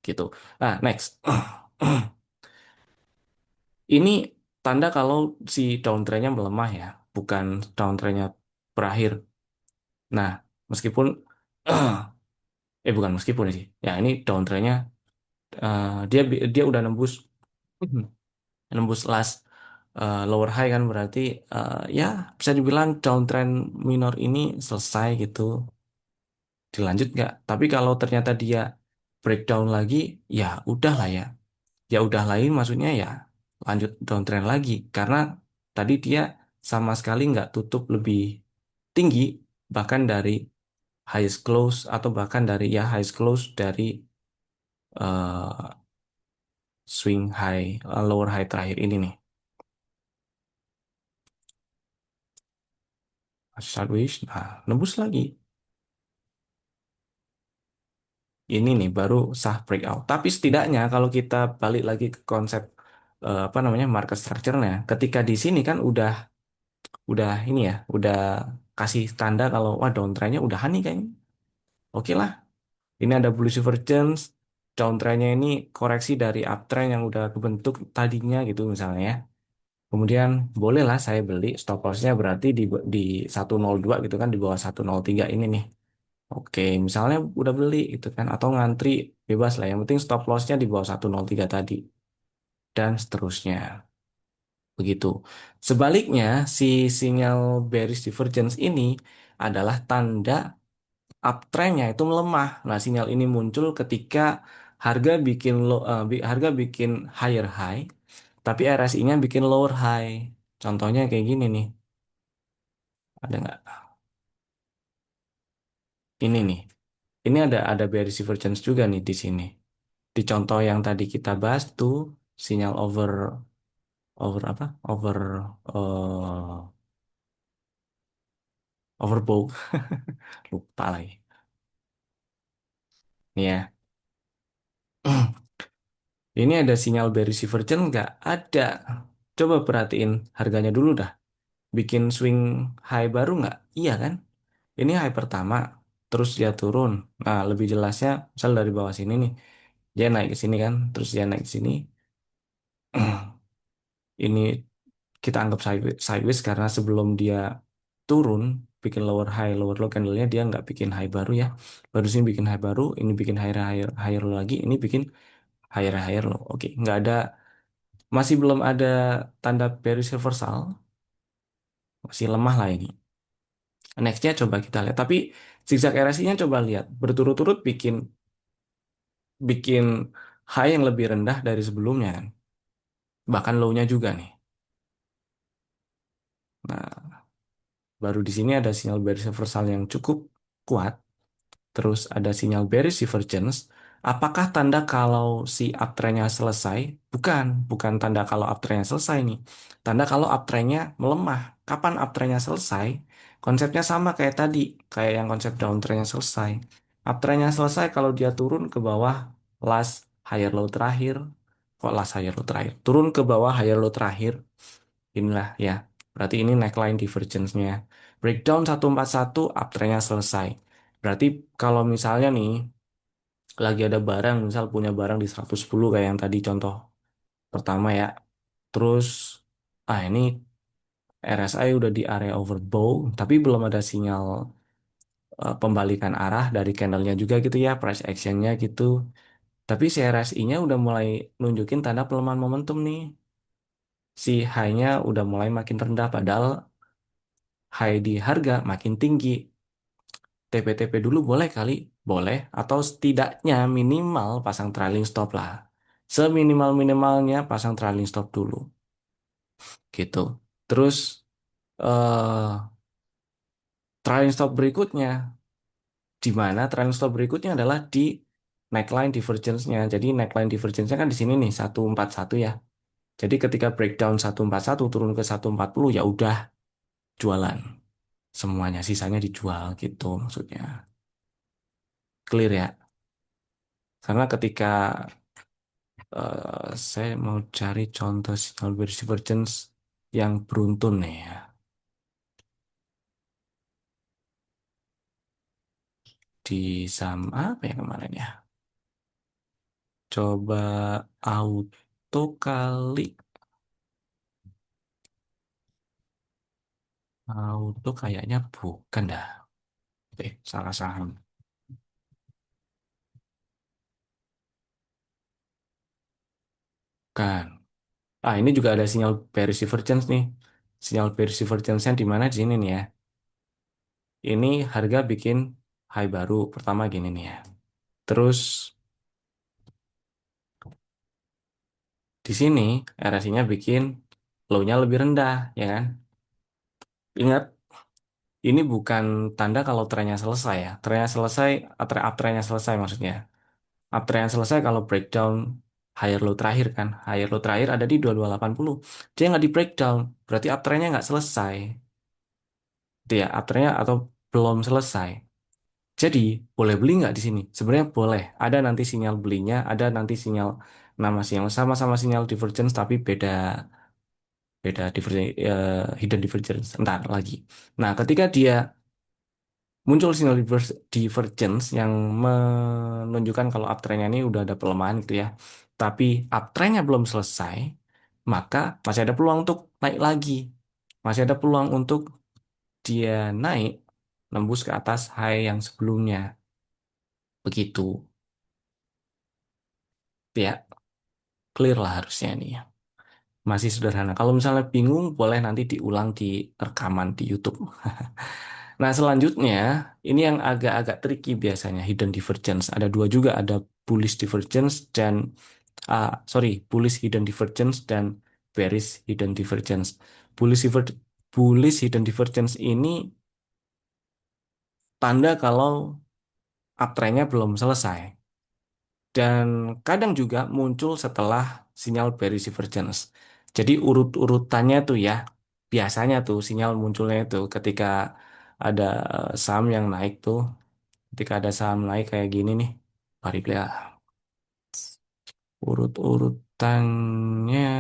gitu. Nah, next. Ini tanda kalau si downtrendnya melemah ya, bukan downtrendnya berakhir. Nah, meskipun bukan meskipun sih. Ya, ini downtrendnya dia udah nembus nembus last lower high kan berarti ya bisa dibilang downtrend minor ini selesai gitu. Dilanjut nggak? Tapi kalau ternyata dia breakdown lagi, ya udah lah ya. Ya udah lain maksudnya ya lanjut downtrend lagi karena tadi dia sama sekali nggak tutup lebih tinggi bahkan dari highest close atau bahkan dari ya highest close dari eh, swing high lower high terakhir ini nih. Sideways, nah nembus lagi. Ini nih baru sah breakout. Tapi setidaknya kalau kita balik lagi ke konsep apa namanya market structure-nya, ketika di sini kan udah ini ya, udah kasih tanda kalau wah downtrendnya udahan nih kayaknya. Oke lah, ini ada bullish divergence, downtrendnya ini koreksi dari uptrend yang udah kebentuk tadinya gitu misalnya ya. Kemudian bolehlah saya beli stop loss-nya berarti di 102 gitu kan di bawah 103 ini nih. Oke, misalnya udah beli gitu kan atau ngantri bebas lah. Yang penting stop loss-nya di bawah 103 tadi dan seterusnya. Begitu. Sebaliknya, si sinyal bearish divergence ini adalah tanda uptrend-nya itu melemah. Nah, sinyal ini muncul ketika harga bikin higher high, tapi RSI-nya bikin lower high. Contohnya kayak gini nih. Ada nggak? Ini nih. Ini ada bearish divergence juga nih di sini. Di contoh yang tadi kita bahas tuh sinyal over apa? Overbought. Lupa lagi. Nih ya. Ini ada sinyal bearish divergence nggak? Ada. Coba perhatiin harganya dulu dah. Bikin swing high baru nggak? Iya kan? Ini high pertama, terus dia turun. Nah, lebih jelasnya, misal dari bawah sini nih, dia naik ke sini kan, terus dia naik ke sini. Ini kita anggap sideways karena sebelum dia turun, bikin lower high, lower low candle-nya dia nggak bikin high baru ya. Baru sini bikin high baru, ini bikin higher low lagi, ini bikin higher low. Oke, nggak ada, masih belum ada tanda bearish reversal, masih lemah lah ini. Nextnya coba kita lihat, tapi zigzag RSI-nya coba lihat, berturut-turut bikin bikin high yang lebih rendah dari sebelumnya kan, bahkan low-nya juga nih. Nah, baru di sini ada sinyal bearish reversal yang cukup kuat. Terus ada sinyal bearish divergence. Apakah tanda kalau si uptrendnya selesai? Bukan, bukan tanda kalau uptrendnya selesai nih. Tanda kalau uptrendnya melemah. Kapan uptrendnya selesai? Konsepnya sama kayak tadi, kayak yang konsep downtrendnya selesai. Uptrendnya selesai kalau dia turun ke bawah last higher low terakhir. Kok last higher low terakhir? Turun ke bawah higher low terakhir. Inilah ya. Berarti ini neckline divergence-nya. Breakdown 141, uptrendnya selesai. Berarti kalau misalnya nih, lagi ada barang, misal punya barang di 110 kayak yang tadi contoh pertama ya. Terus, ini RSI udah di area overbought, tapi belum ada sinyal pembalikan arah dari candlenya juga gitu ya, price action-nya gitu. Tapi si RSI-nya udah mulai nunjukin tanda pelemahan momentum nih. Si high-nya udah mulai makin rendah, padahal high di harga makin tinggi. TP-TP dulu boleh kali, boleh, atau setidaknya minimal pasang trailing stop lah. Seminimal-minimalnya pasang trailing stop dulu, gitu. Terus trailing stop berikutnya, di mana trailing stop berikutnya adalah di neckline divergence-nya. Jadi neckline divergence-nya kan di sini nih 141 ya. Jadi ketika breakdown 141 turun ke 140 ya udah jualan semuanya, sisanya dijual gitu maksudnya. Clear ya? Karena ketika saya mau cari contoh signal bearish divergence yang beruntun nih ya. Di saham apa ya kemarin ya? Coba auto kali. Auto kayaknya bukan dah. Salah saham. Bukan. Ah, ini juga ada sinyal bearish divergence nih. Sinyal bearish divergence-nya di mana di sini nih ya. Ini harga bikin high baru pertama gini nih ya. Terus di sini RSI-nya bikin low-nya lebih rendah, ya kan? Ingat, ini bukan tanda kalau trennya selesai ya. Trennya selesai, uptrendnya selesai maksudnya. Uptrendnya selesai kalau breakdown higher low terakhir kan. Higher low terakhir ada di 2280. Dia nggak di breakdown, berarti uptrendnya nggak selesai. Itu ya, uptrendnya atau belum selesai. Jadi, boleh beli nggak di sini? Sebenarnya boleh. Ada nanti sinyal belinya, ada nanti sinyal nama sinyal sama-sama sinyal divergence tapi beda beda hidden divergence. Entar lagi. Nah, ketika dia muncul sinyal divergence yang menunjukkan kalau uptrendnya ini udah ada pelemahan gitu ya. Tapi uptrendnya belum selesai, maka masih ada peluang untuk naik lagi. Masih ada peluang untuk dia naik nembus ke atas high yang sebelumnya. Begitu. Ya, clear lah harusnya ini ya. Masih sederhana. Kalau misalnya bingung, boleh nanti diulang di rekaman di YouTube. Nah, selanjutnya, ini yang agak-agak tricky biasanya, hidden divergence. Ada dua juga, ada bullish divergence dan, bullish hidden divergence dan bearish hidden divergence. Bullish, bullish hidden divergence ini tanda kalau uptrendnya belum selesai. Dan kadang juga muncul setelah sinyal bearish divergence. Jadi urut-urutannya tuh ya, biasanya tuh sinyal munculnya itu ketika ada saham yang naik tuh, ketika ada saham naik kayak gini nih, mari lihat urut-urutannya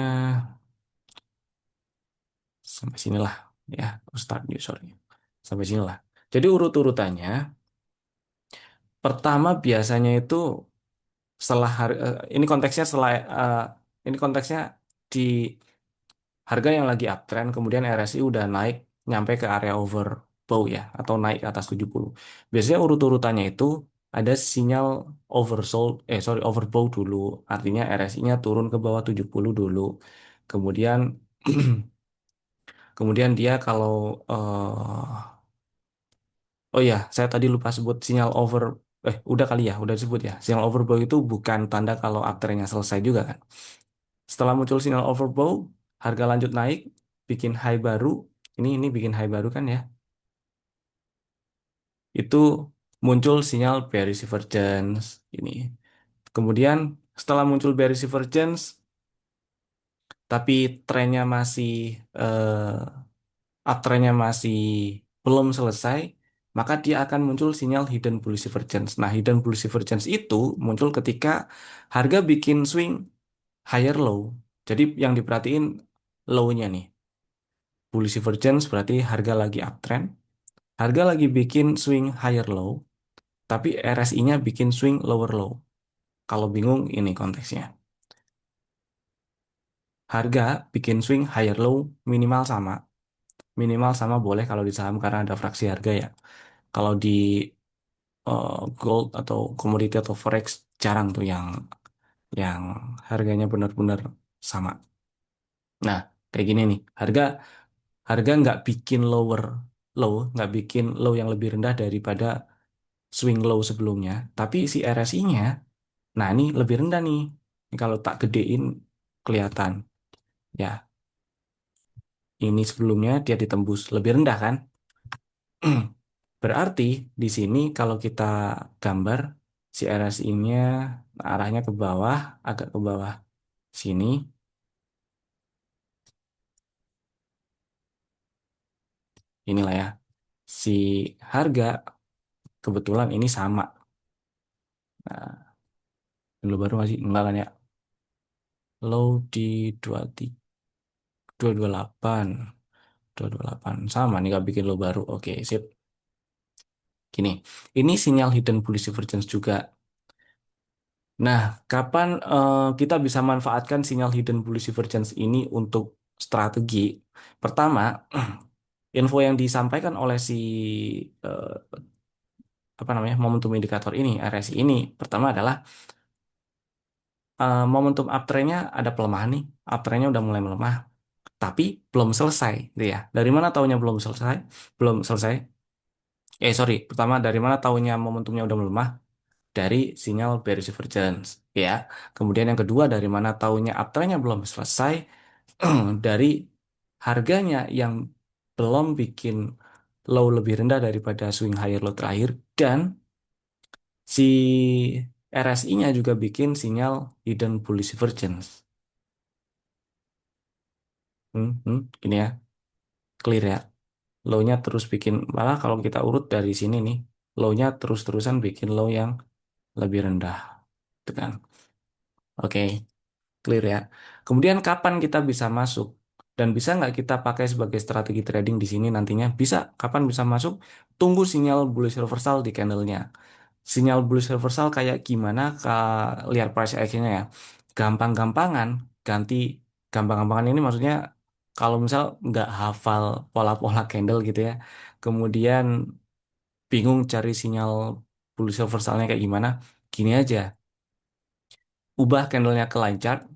sampai sinilah ya, start new sorry, sampai sinilah. Jadi urut-urutannya, pertama biasanya itu ini konteksnya ini konteksnya di harga yang lagi uptrend, kemudian RSI udah naik nyampe ke area overbought ya, atau naik ke atas 70. Biasanya urut-urutannya itu ada sinyal oversold, overbought dulu. Artinya RSI-nya turun ke bawah 70 dulu. Kemudian kemudian dia kalau oh ya, saya tadi lupa sebut sinyal udah kali ya, udah disebut ya. Sinyal overbought itu bukan tanda kalau uptrendnya selesai juga kan. Setelah muncul sinyal overbought, harga lanjut naik, bikin high baru. Ini bikin high baru kan ya. Itu muncul sinyal bearish divergence ini. Kemudian setelah muncul bearish divergence, tapi trennya masih uptrendnya masih belum selesai, maka dia akan muncul sinyal hidden bullish divergence. Nah, hidden bullish divergence itu muncul ketika harga bikin swing higher low. Jadi yang diperhatiin low-nya nih. Bullish divergence berarti harga lagi uptrend, harga lagi bikin swing higher low, tapi RSI-nya bikin swing lower low. Kalau bingung ini konteksnya. Harga bikin swing higher low minimal sama. Minimal sama boleh kalau di saham karena ada fraksi harga ya. Kalau di gold atau komoditi atau forex jarang tuh yang harganya benar-benar sama. Nah, kayak gini nih. Harga harga nggak bikin lower low, nggak bikin low yang lebih rendah daripada swing low sebelumnya, tapi si RSI-nya, nah ini lebih rendah nih. Ini kalau tak gedein kelihatan. Ya, ini sebelumnya dia ditembus lebih rendah kan? Berarti di sini kalau kita gambar si RSI-nya arahnya ke bawah, agak ke bawah sini, inilah ya. Si harga kebetulan ini sama. Nah, dulu baru masih enggak kan ya? Low di 228, 228 sama nih gak bikin low baru. Oke, sip. Gini, ini sinyal hidden bullish divergence juga. Nah, kapan kita bisa manfaatkan sinyal hidden bullish divergence ini untuk strategi? Pertama, info yang disampaikan oleh si eh, apa namanya momentum indikator ini RSI ini pertama adalah momentum uptrendnya ada pelemahan nih, uptrendnya udah mulai melemah, tapi belum selesai, gitu ya. Dari mana taunya belum selesai? Belum selesai. Sorry, pertama dari mana taunya momentumnya udah melemah? Dari sinyal bearish divergence, ya. Kemudian yang kedua dari mana taunya uptrendnya belum selesai? Dari harganya yang belum bikin low lebih rendah daripada swing higher low terakhir dan si RSI-nya juga bikin sinyal hidden bullish divergence. Gini ya, clear ya. Low-nya terus bikin, malah kalau kita urut dari sini nih, low-nya terus-terusan bikin low yang lebih rendah. Itu kan. Oke, clear ya. Kemudian kapan kita bisa masuk? Dan bisa nggak kita pakai sebagai strategi trading di sini nantinya? Bisa. Kapan bisa masuk? Tunggu sinyal bullish reversal di candle-nya. Sinyal bullish reversal kayak gimana? Lihat price action-nya ya. Gampang-gampangan ganti gampang-gampangan ini maksudnya kalau misal nggak hafal pola-pola candle gitu ya. Kemudian bingung cari sinyal bullish reversalnya kayak gimana? Gini aja. Ubah candlenya ke line chart,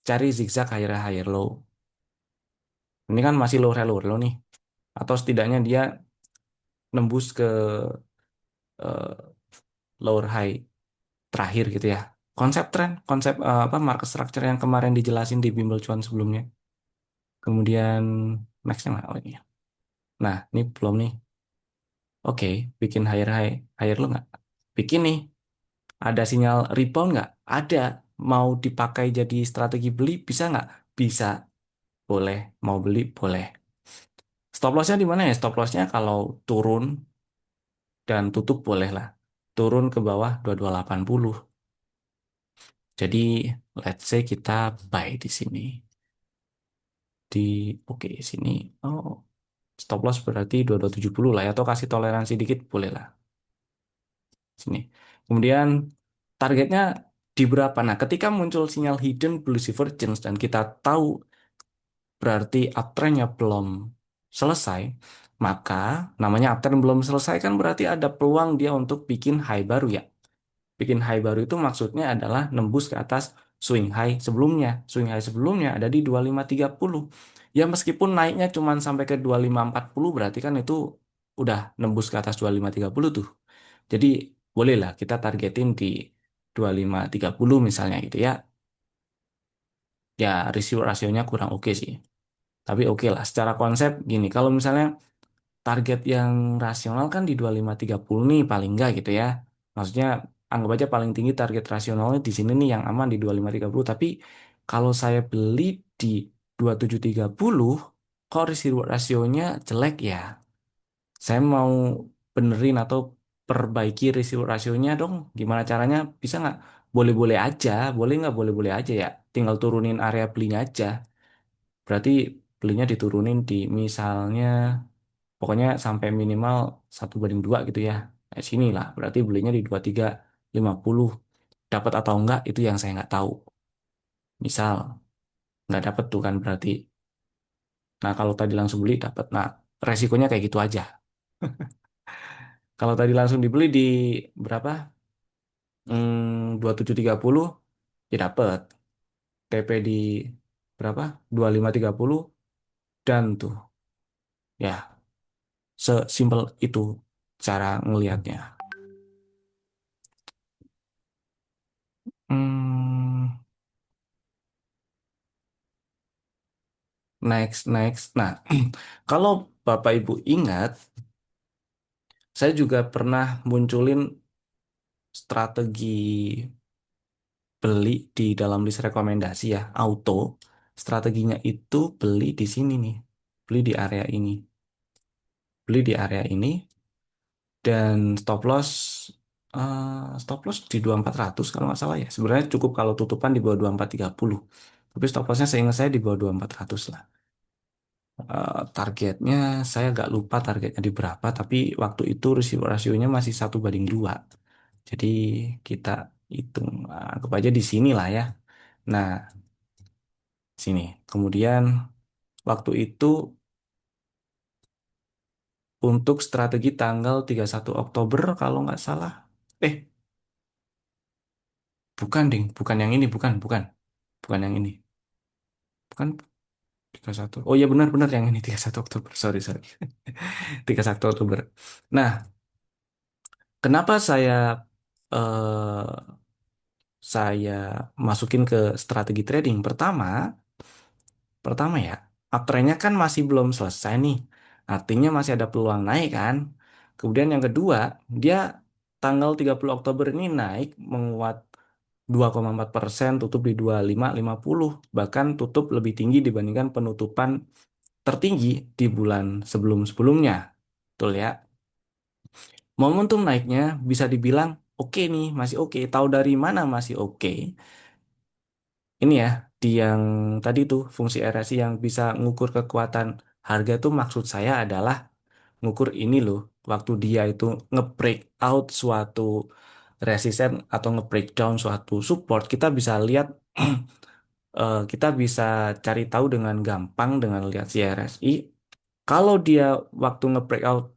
cari zigzag higher higher low. Ini kan masih low low nih. Atau setidaknya dia nembus ke eh, lower high terakhir gitu ya. Konsep tren, konsep apa market structure yang kemarin dijelasin di bimbel cuan sebelumnya. Kemudian nextnya mana? Oh ini. Nah, ini belum nih. Oke, bikin higher high, higher low nggak? Bikin nih. Ada sinyal rebound nggak? Ada. Mau dipakai jadi strategi beli bisa nggak? Bisa. Boleh. Mau beli boleh. Stop lossnya di mana ya? Stop lossnya kalau turun dan tutup boleh lah. Turun ke bawah 2280. Jadi let's say kita buy di sini. Di oke sini. Oh, stop loss berarti 2270 lah ya. Atau kasih toleransi dikit boleh lah. Sini. Kemudian targetnya di berapa? Nah, ketika muncul sinyal hidden bullish divergence dan kita tahu berarti uptrendnya belum selesai, maka namanya uptrend belum selesai kan berarti ada peluang dia untuk bikin high baru ya. Bikin high baru itu maksudnya adalah nembus ke atas swing high sebelumnya. Swing high sebelumnya ada di 2530. Ya meskipun naiknya cuma sampai ke 2540 berarti kan itu udah nembus ke atas 2530 tuh. Jadi bolehlah kita targetin di 2530 misalnya gitu ya. Ya rasionya kurang oke sih. Tapi oke lah secara konsep gini. Kalau misalnya target yang rasional kan di 2530 nih paling enggak gitu ya. Maksudnya anggap aja paling tinggi target rasionalnya di sini nih yang aman di 2530. Tapi kalau saya beli di 2730 kok risk reward rasionya jelek ya. Saya mau benerin atau perbaiki risk reward rasionya dong. Gimana caranya? Bisa nggak? Boleh-boleh aja. Boleh nggak? Boleh-boleh aja ya. Tinggal turunin area belinya aja. Berarti belinya diturunin di misalnya pokoknya sampai minimal 1/2 gitu ya. Nah, sini lah, berarti belinya di 2350. Dapat atau enggak itu yang saya nggak tahu. Misal nggak dapat tuh kan berarti. Nah kalau tadi langsung beli dapat. Nah resikonya kayak gitu aja. Kalau tadi langsung dibeli di berapa? 2730 ya dapat. TP di berapa? 2530 dan tuh ya sesimpel itu cara ngelihatnya. Hmm, next. Nah, kalau Bapak Ibu ingat, saya juga pernah munculin strategi beli di dalam list rekomendasi ya, auto. Strateginya itu beli di sini nih, beli di area ini, beli di area ini, dan stop loss di 2400 kalau nggak salah ya. Sebenarnya cukup kalau tutupan di bawah 2430. Tapi stop lossnya seingat saya di bawah 2400 lah. Targetnya saya agak lupa targetnya di berapa, tapi waktu itu rasionya masih 1/2. Jadi kita hitung, anggap aja di sini lah ya. Nah, sini. Kemudian waktu itu untuk strategi tanggal 31 Oktober kalau nggak salah. Eh, bukan ding, bukan yang ini, bukan, bukan. Bukan yang ini. Bukan 31. Oh iya benar-benar yang ini 31 Oktober. Sorry, sorry. 31 Oktober. Nah, kenapa saya masukin ke strategi trading? Pertama ya, uptrendnya kan masih belum selesai nih. Artinya masih ada peluang naik kan. Kemudian yang kedua, dia tanggal 30 Oktober ini naik menguat 2,4%, tutup di 25,50. Bahkan tutup lebih tinggi dibandingkan penutupan tertinggi di bulan sebelum-sebelumnya. Betul ya? Momentum naiknya bisa dibilang oke nih, masih oke. Tahu dari mana masih oke? Ini ya, di yang tadi tuh fungsi RSI yang bisa ngukur kekuatan harga tuh maksud saya adalah ngukur ini loh, waktu dia itu nge-break out suatu resisten atau nge-breakdown suatu support, kita bisa lihat kita bisa cari tahu dengan gampang dengan lihat si RSI. Kalau dia waktu nge-breakout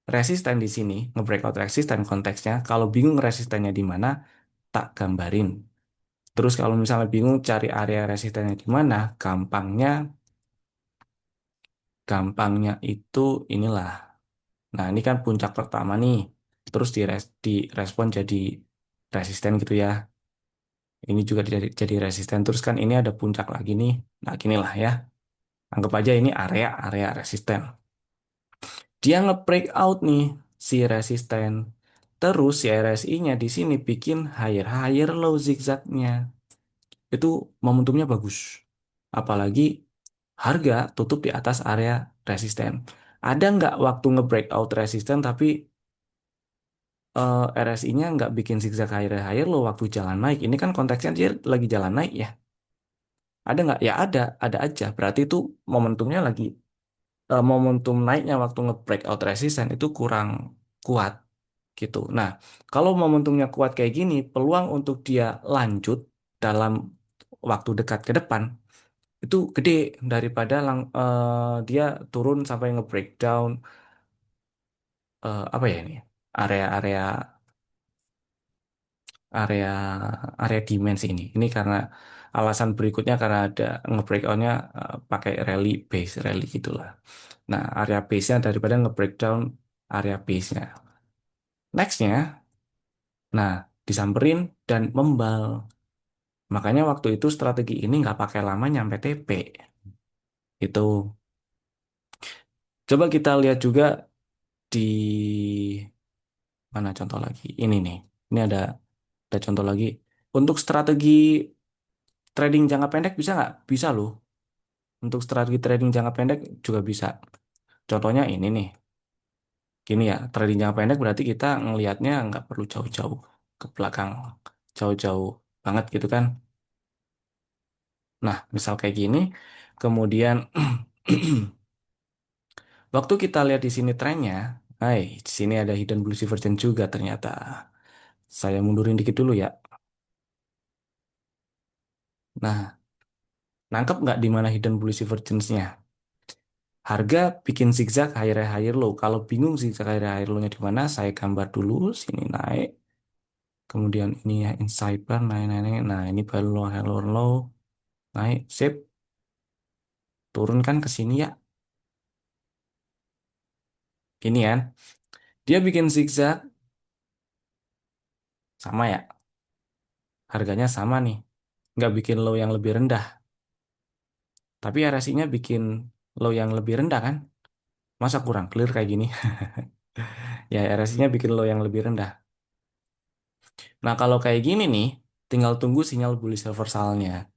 resisten di sini, nge-breakout resisten konteksnya, kalau bingung resistennya di mana, tak gambarin. Terus kalau misalnya bingung cari area resistennya di mana, gampangnya itu inilah. Nah, ini kan puncak pertama nih. Terus direspon jadi resisten gitu ya. Ini juga jadi resisten. Terus kan ini ada puncak lagi nih. Nah, ginilah ya. Anggap aja ini area-area resisten. Dia nge-break out nih si resisten. Terus si RSI-nya di sini bikin higher low zigzagnya. Itu momentumnya bagus. Apalagi harga tutup di atas area resisten. Ada nggak waktu nge-breakout resisten tapi RSI-nya nggak bikin zigzag higher low waktu jalan naik? Ini kan konteksnya dia lagi jalan naik ya. Ada nggak? Ya ada aja. Berarti itu momentumnya lagi momentum naiknya waktu nge-breakout resisten itu kurang kuat gitu. Nah, kalau momentumnya kuat kayak gini, peluang untuk dia lanjut dalam waktu dekat ke depan itu gede daripada dia turun sampai nge-breakdown apa ya ini area-area area area dimensi ini. Ini karena alasan berikutnya karena ada nge-breakdownnya pakai rally gitulah. Nah, area base-nya daripada nge-breakdown area base-nya. Nextnya, nah disamperin dan membal. Makanya waktu itu strategi ini nggak pakai lama nyampe TP. Itu. Coba kita lihat juga di mana contoh lagi. Ini nih. Ini ada contoh lagi. Untuk strategi trading jangka pendek bisa nggak? Bisa loh. Untuk strategi trading jangka pendek juga bisa. Contohnya ini nih. Gini ya, trading jangka pendek berarti kita ngelihatnya nggak perlu jauh-jauh ke belakang. Jauh-jauh banget gitu kan. Nah, misal kayak gini. Kemudian waktu kita lihat di sini trennya, hai, di sini ada hidden blue divergence juga ternyata. Saya mundurin dikit dulu ya. Nah, nangkep nggak di mana hidden bullish divergence-nya? Harga bikin zigzag higher low. Kalau bingung zigzag higher low-nya di mana, saya gambar dulu. Sini naik. Kemudian ini ya inside bar naik, naik, naik. Nah, ini baru low, low, low. Naik, sip. Turunkan ke sini ya. Ini kan. Dia bikin zigzag. Sama ya. Harganya sama nih. Nggak bikin low yang lebih rendah. Tapi RSI-nya bikin low yang lebih rendah kan? Masa kurang clear kayak gini? Ya, RSI-nya bikin low yang lebih rendah. Nah, kalau kayak gini nih, tinggal tunggu sinyal bullish reversalnya.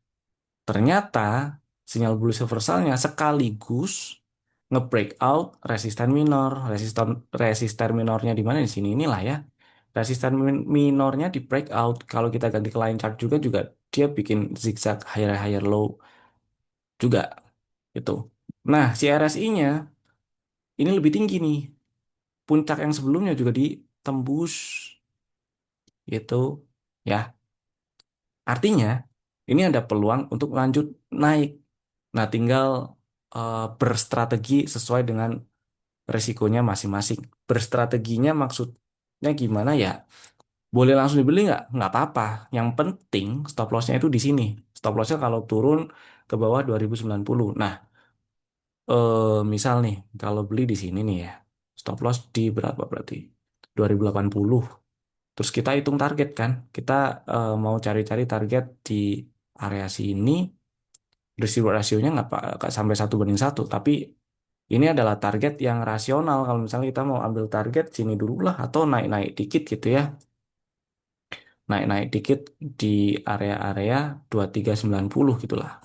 Ternyata sinyal bullish reversalnya sekaligus nge-breakout resisten minor. Resisten minornya di mana di sini inilah ya. Resisten minornya di breakout. Kalau kita ganti ke line chart juga dia bikin zigzag higher low juga itu. Nah, si RSI-nya ini lebih tinggi nih. Puncak yang sebelumnya juga ditembus gitu ya. Artinya, ini ada peluang untuk lanjut naik. Nah, tinggal berstrategi sesuai dengan resikonya masing-masing. Berstrateginya maksudnya gimana ya? Boleh langsung dibeli nggak apa-apa. Yang penting stop lossnya itu di sini. Stop lossnya kalau turun ke bawah 2090. Nah, misal nih, kalau beli di sini nih ya, stop loss di berapa berarti? 2080. Terus kita hitung target kan. Kita mau cari-cari target di area sini, receiver rasionya nggak sampai 1:1, tapi ini adalah target yang rasional. Kalau misalnya kita mau ambil target sini dulu lah, atau naik-naik dikit gitu ya. Naik-naik dikit di area-area 2390 gitulah.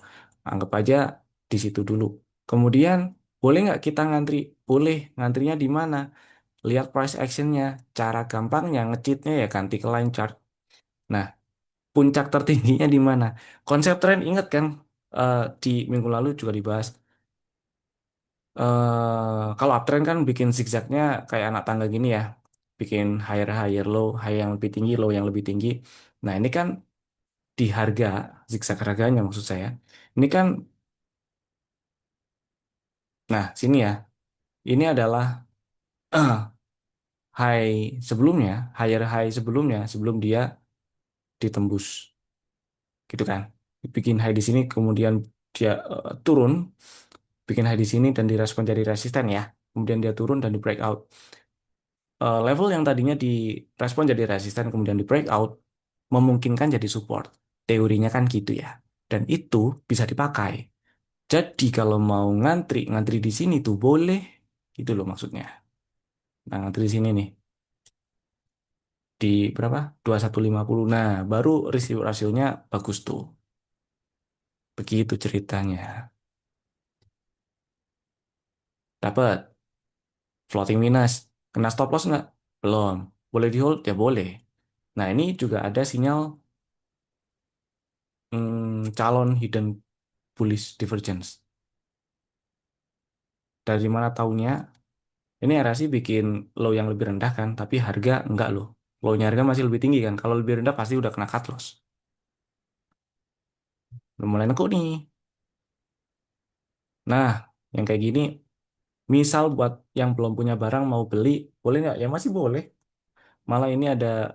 Anggap aja di situ dulu. Kemudian, boleh nggak kita ngantri? Boleh. Ngantrinya di mana? Lihat price actionnya. Cara gampangnya ngecitnya ya ganti ke line chart. Nah, puncak tertingginya di mana? Konsep tren ingat kan? Di minggu lalu juga dibahas. Kalau uptrend kan bikin zigzagnya kayak anak tangga gini ya. Bikin higher higher low, high yang lebih tinggi, low yang lebih tinggi. Nah, ini kan di harga, zigzag harganya maksud saya. Ini kan, nah sini ya, ini adalah high sebelumnya, higher high sebelumnya, sebelum dia ditembus, gitu kan. Bikin high di sini, kemudian dia turun, bikin high di sini dan direspon jadi resisten ya. Kemudian dia turun dan di breakout. Level yang tadinya direspon jadi resisten, kemudian di breakout, memungkinkan jadi support. Teorinya kan gitu ya. Dan itu bisa dipakai. Jadi kalau mau ngantri, ngantri di sini tuh boleh, gitu loh maksudnya. Nah, ngantri di sini nih, di berapa? 2150. Nah, baru rasionya bagus tuh. Begitu ceritanya. Dapat floating minus. Kena stop loss nggak? Belum. Boleh di hold? Ya boleh. Nah, ini juga ada sinyal calon hidden bullish divergence. Dari mana taunya? Ini RSI bikin low yang lebih rendah kan, tapi harga enggak loh. Low-nya harga masih lebih tinggi kan. Kalau lebih rendah pasti udah kena cut loss. Udah mulai nekuk nih. Nah, yang kayak gini, misal buat yang belum punya barang mau beli, boleh nggak? Ya masih boleh. Malah ini ada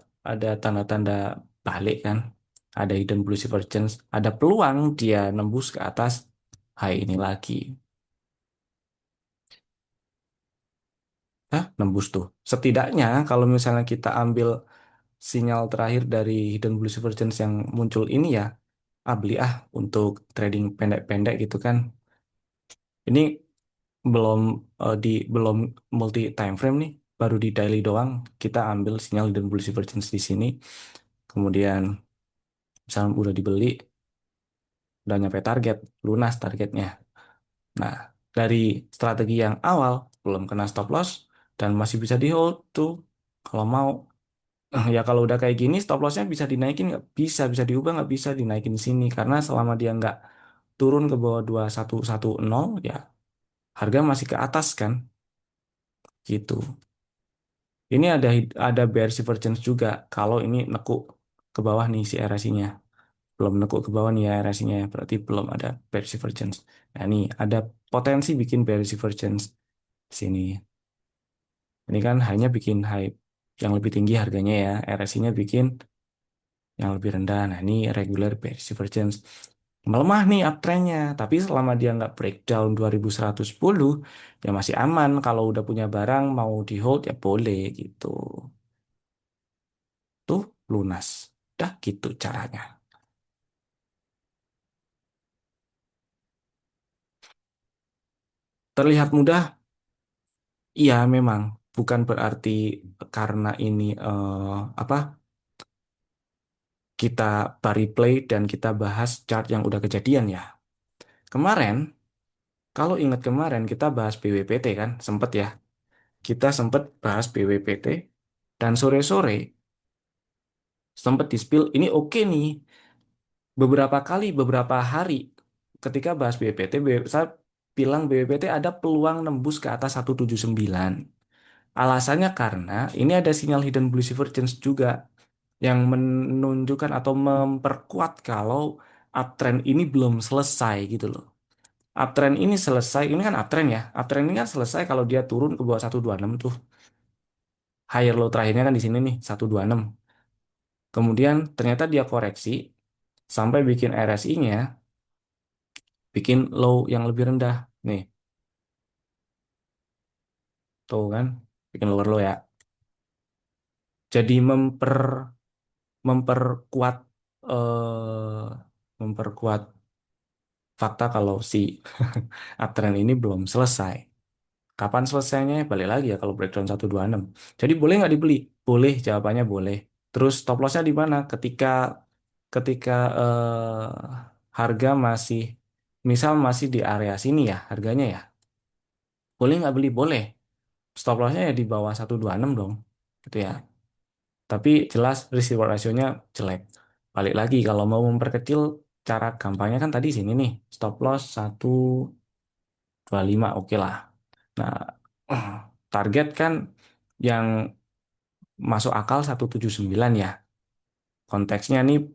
tanda-tanda balik kan. Ada hidden blue divergence. Ada peluang dia nembus ke atas high ini lagi. Hah? Nembus tuh. Setidaknya kalau misalnya kita ambil sinyal terakhir dari hidden blue divergence yang muncul ini ya, beli untuk trading pendek-pendek gitu kan. Ini belum belum multi time frame nih, baru di daily doang kita ambil sinyal dan bullish divergence di sini. Kemudian misalnya udah dibeli, udah nyampe target, lunas targetnya. Nah, dari strategi yang awal belum kena stop loss dan masih bisa di hold tuh kalau mau. Ya kalau udah kayak gini stop lossnya bisa dinaikin nggak? Bisa, bisa diubah nggak, bisa dinaikin di sini karena selama dia nggak turun ke bawah 2110 ya harga masih ke atas kan gitu. Ini ada bearish divergence juga kalau ini nekuk ke bawah nih si RSI-nya. Belum nekuk ke bawah nih ya RSI-nya ya, berarti belum ada bearish divergence. Nah, ini ada potensi bikin bearish divergence di sini. Ini kan hanya bikin high yang lebih tinggi harganya ya, RSI-nya bikin yang lebih rendah. Nah, ini regular bearish divergence. Melemah nih uptrendnya, tapi selama dia nggak breakdown 2110, ya masih aman. Kalau udah punya barang mau di hold ya boleh gitu. Tuh lunas. Dah gitu caranya. Terlihat mudah, iya memang. Bukan berarti karena ini apa kita bari play dan kita bahas chart yang udah kejadian ya. Kemarin, kalau ingat kemarin kita bahas BWPT kan, sempet ya. Kita sempet bahas BWPT dan sore-sore sempet di-spill ini oke nih. Beberapa kali, beberapa hari ketika bahas BWPT, saya bilang BWPT ada peluang nembus ke atas 179. Alasannya karena ini ada sinyal hidden blue divergence juga yang menunjukkan atau memperkuat kalau uptrend ini belum selesai gitu loh. uptrend ini selesai, ini kan uptrend ya. Uptrend ini kan selesai kalau dia turun ke bawah 126 tuh. Higher low terakhirnya kan di sini nih 126. Kemudian ternyata dia koreksi sampai bikin RSI-nya bikin low yang lebih rendah. Nih, tuh kan, bikin lower low ya. Jadi memperkuat memperkuat fakta kalau si uptrend ini belum selesai. Kapan selesainya? Balik lagi ya kalau breakdown 126. Jadi boleh nggak dibeli? Boleh, jawabannya boleh. Terus stop lossnya di mana? Ketika harga masih misal masih di area sini ya harganya ya. Boleh nggak beli? Boleh. Stop lossnya ya di bawah 126 dong. Gitu ya. Tapi jelas risk reward rasionya jelek. Balik lagi kalau mau memperkecil cara gampangnya kan tadi sini nih. Stop loss 125 oke lah. Nah, target kan yang masuk akal 179 ya. Konteksnya nih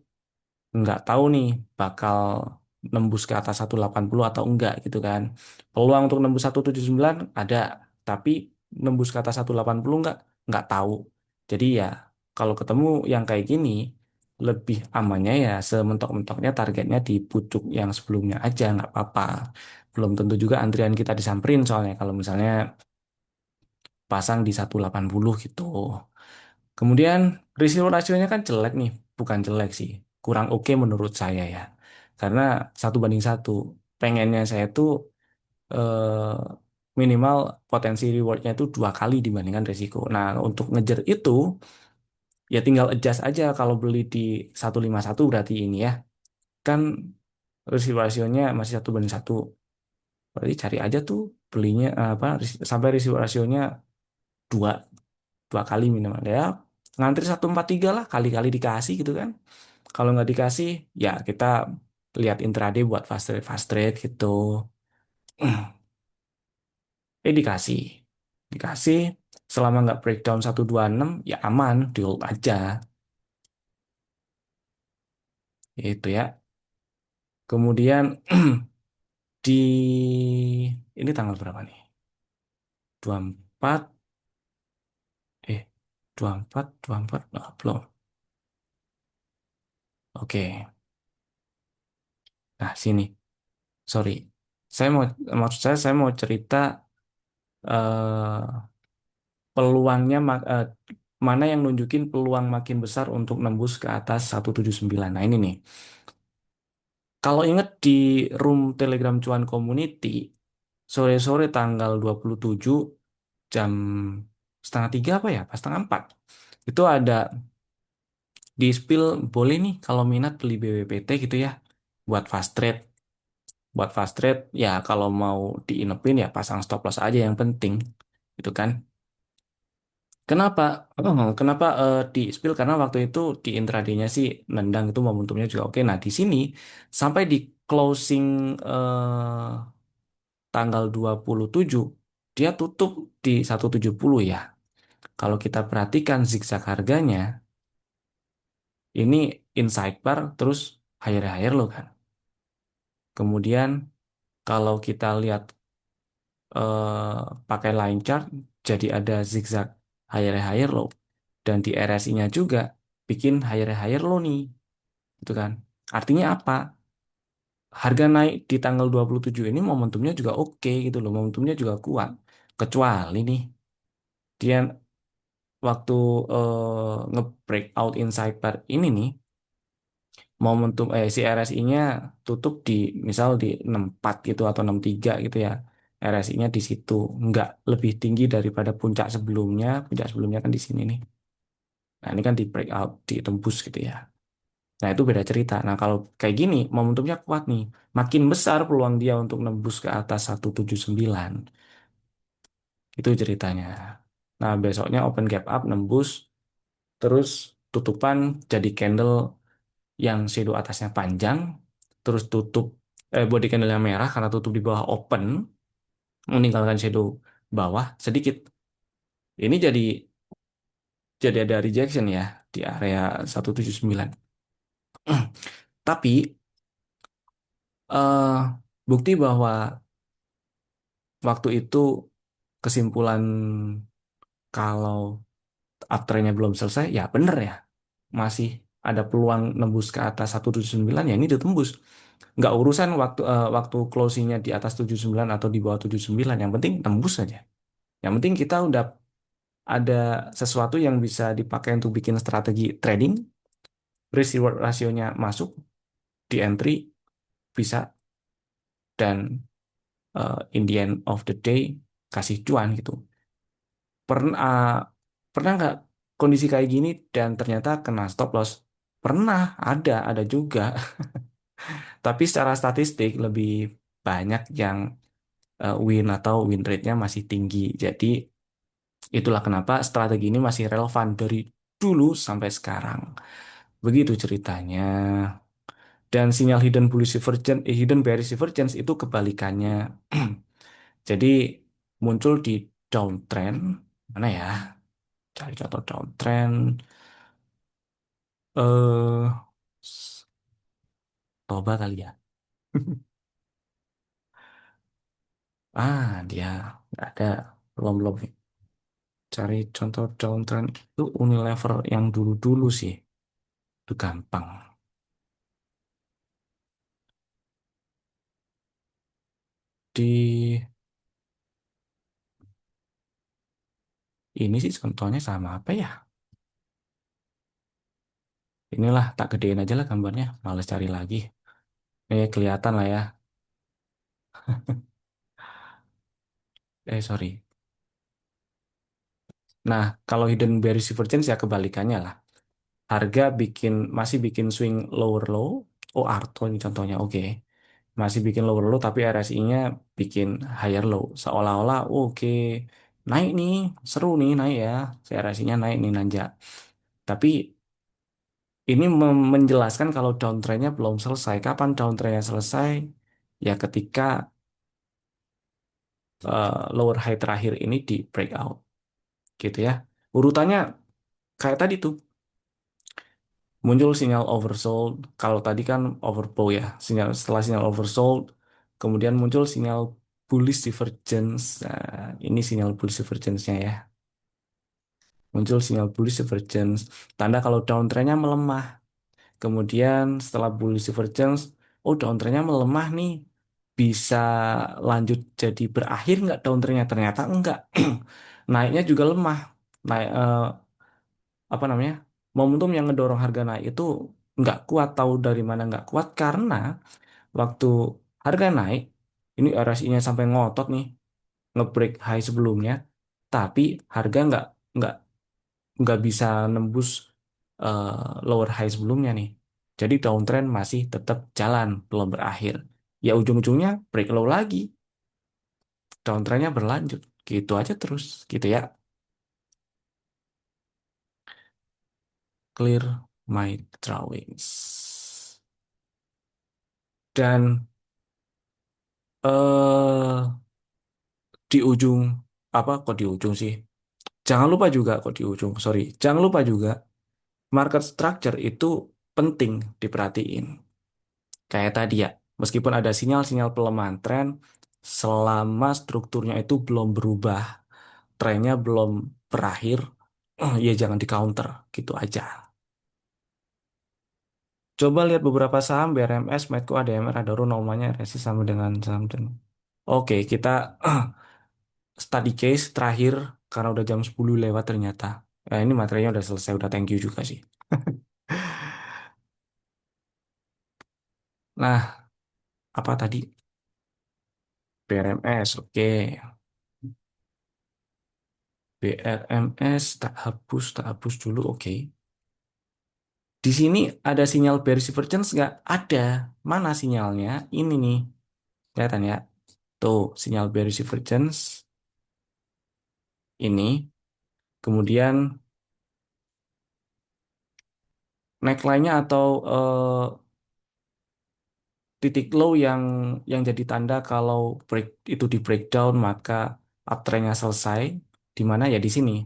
nggak tahu nih bakal nembus ke atas 180 atau enggak gitu kan. Peluang untuk nembus 179 ada, tapi nembus ke atas 180 enggak tahu. Jadi ya kalau ketemu yang kayak gini lebih amannya ya sementok-mentoknya targetnya di pucuk yang sebelumnya aja nggak apa-apa. Belum tentu juga antrian kita disamperin soalnya kalau misalnya pasang di 180 gitu. Kemudian risiko rasionya kan jelek nih, bukan jelek sih, kurang oke menurut saya ya. Karena 1 banding 1, pengennya saya tuh minimal potensi rewardnya itu 2 kali dibandingkan risiko. Nah untuk ngejar itu ya tinggal adjust aja kalau beli di 151 berarti ini ya, kan risiko rasionya masih 1 banding 1. Berarti cari aja tuh belinya apa sampai risiko rasionya dua 2 kali minimal ya ngantri 143 lah kali-kali dikasih gitu kan kalau nggak dikasih ya kita lihat intraday buat fast trade gitu dikasih dikasih selama nggak breakdown 126 ya aman di hold aja itu ya kemudian di ini tanggal berapa nih 24 eh 24 oh, belum oke nah sini sorry saya mau cerita eh, peluangnya mana yang nunjukin peluang makin besar untuk nembus ke atas 179. Nah, ini nih. Kalau inget di room Telegram Cuan Community sore-sore tanggal 27 jam setengah 3 apa ya? Pas setengah 4. Itu ada di spill boleh nih kalau minat beli BWPT gitu ya buat fast trade. Buat fast trade ya kalau mau diinepin ya pasang stop loss aja yang penting. Itu kan. Kenapa? Kenapa di spill? Karena waktu itu di intraday-nya sih nendang itu momentumnya juga oke. Nah, di sini sampai di closing tanggal 27 dia tutup di 170 ya. Kalau kita perhatikan zigzag harganya, ini inside bar terus higher low kan. Kemudian kalau kita lihat pakai line chart jadi ada zigzag higher low dan di RSI-nya juga bikin higher low nih gitu kan. Artinya apa? Harga naik di tanggal 27 ini momentumnya juga oke gitu loh, momentumnya juga kuat. Kecuali nih dia waktu nge-break out inside bar ini nih momentum si RSI-nya tutup di misal di 64 gitu atau 63 gitu ya. RSI-nya di situ nggak lebih tinggi daripada puncak sebelumnya. Puncak sebelumnya kan di sini nih. Nah, ini kan di breakout, ditembus gitu ya. Nah, itu beda cerita. Nah, kalau kayak gini, momentumnya kuat nih. Makin besar peluang dia untuk nembus ke atas 179. Itu ceritanya. Nah, besoknya open gap up, nembus, terus tutupan jadi candle yang shadow atasnya panjang, terus tutup, body candle yang merah karena tutup di bawah open, meninggalkan shadow bawah sedikit. Ini jadi ada rejection ya di area 179. Tapi Bukti bahwa waktu itu kesimpulan kalau uptrendnya belum selesai, ya bener ya. Masih ada peluang nembus ke atas 179, ya ini ditembus. Nggak urusan waktu closingnya di atas 79 atau di bawah 79, yang penting tembus saja. Yang penting kita udah ada sesuatu yang bisa dipakai untuk bikin strategi trading, risk reward rasionya masuk, di entry bisa, dan in the end of the day kasih cuan gitu. Pernah pernah nggak kondisi kayak gini dan ternyata kena stop loss? Pernah, ada juga. Tapi secara statistik lebih banyak yang win atau win rate-nya masih tinggi. Jadi itulah kenapa strategi ini masih relevan dari dulu sampai sekarang. Begitu ceritanya. Dan sinyal hidden bullish divergence, hidden bearish divergence itu kebalikannya. Jadi muncul di downtrend, mana ya? Cari contoh downtrend. Eh, coba kali ya. Dia nggak ada, belum belum. Cari contoh downtrend itu Unilever yang dulu-dulu sih, itu gampang. Di ini sih contohnya sama apa ya? Inilah tak gedein aja lah gambarnya, males cari lagi. Kelihatan lah ya. Sorry. Nah, kalau hidden bearish divergence ya kebalikannya lah. Harga masih bikin swing lower low. Oh, Arto ini contohnya. Oke. Masih bikin lower low tapi RSI-nya bikin higher low. Seolah-olah oke, naik nih, seru nih naik ya. Si RSI-nya naik nih nanjak. Tapi ini menjelaskan kalau downtrendnya belum selesai. Kapan downtrendnya selesai? Ya ketika lower high terakhir ini di breakout gitu ya. Urutannya kayak tadi tuh, muncul sinyal oversold. Kalau tadi kan overbought ya, setelah sinyal oversold, kemudian muncul sinyal bullish divergence. Nah, ini sinyal bullish divergence-nya ya. Muncul sinyal bullish divergence, tanda kalau downtrendnya melemah. Kemudian setelah bullish divergence, oh downtrendnya melemah nih, bisa lanjut jadi berakhir nggak downtrendnya? Ternyata enggak. Naiknya juga lemah. Naik apa namanya? Momentum yang ngedorong harga naik itu nggak kuat. Tahu dari mana nggak kuat? Karena waktu harga naik, ini RSI-nya sampai ngotot nih, ngebreak high sebelumnya, tapi harga nggak nggak bisa nembus lower high sebelumnya nih. Jadi downtrend masih tetap jalan, belum berakhir. Ya ujung-ujungnya break low lagi, downtrendnya berlanjut. Gitu aja terus, gitu ya. Clear my drawings. Dan eh di ujung, apa kok di ujung sih? Jangan lupa juga kok di ujung, sorry. Jangan lupa juga market structure itu penting diperhatiin. Kayak tadi ya, meskipun ada sinyal-sinyal pelemahan tren, selama strukturnya itu belum berubah, trennya belum berakhir, ya jangan di counter, gitu aja. Coba lihat beberapa saham BRMS, Medco, ADMR, Adaro, namanya resi sama dengan saham dan. Oke, kita study case terakhir karena udah jam 10 lewat ternyata. Ini materinya udah selesai, udah thank you juga sih. Nah, apa tadi? BRMS, oke. BRMS tak hapus dulu, oke. Di sini ada sinyal bearish divergence nggak? Ada. Mana sinyalnya? Ini nih. Kelihatan ya? Tuh, sinyal bearish divergence. Ini. Kemudian neckline-nya atau titik low yang jadi tanda kalau itu di breakdown maka uptrend-nya selesai. Di mana ya di sini.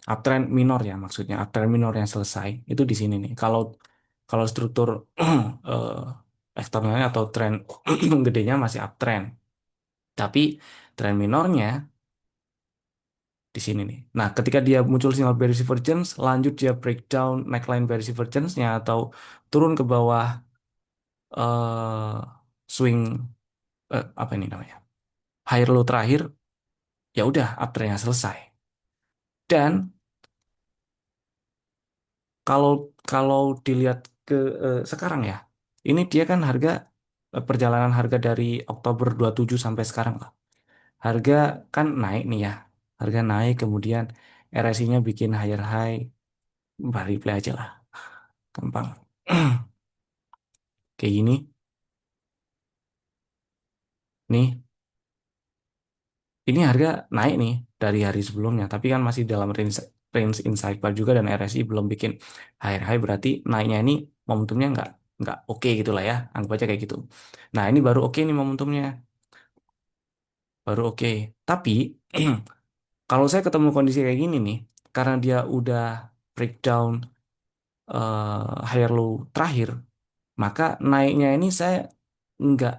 Uptrend minor ya maksudnya. Uptrend minor yang selesai. Itu di sini nih. Kalau kalau struktur eksternalnya atau tren gedenya masih uptrend. Tapi tren minornya di sini nih. Nah, ketika dia muncul sinyal bearish divergence, lanjut dia breakdown neckline bearish divergence-nya atau turun ke bawah swing apa ini namanya? Higher low terakhir, ya udah uptrend-nya selesai. Dan kalau kalau dilihat ke sekarang ya, ini dia kan harga perjalanan harga dari Oktober 27 sampai sekarang lah. Harga kan naik nih ya. Harga naik kemudian RSI-nya bikin higher high, bari play aja lah, gampang. Kayak gini nih, ini harga naik nih dari hari sebelumnya, tapi kan masih dalam range range inside bar juga dan RSI belum bikin higher high, berarti naiknya ini momentumnya nggak oke gitu lah ya, anggap aja kayak gitu. Nah ini baru oke nih momentumnya, baru oke. Tapi kalau saya ketemu kondisi kayak gini nih, karena dia udah breakdown higher low terakhir, maka naiknya ini saya nggak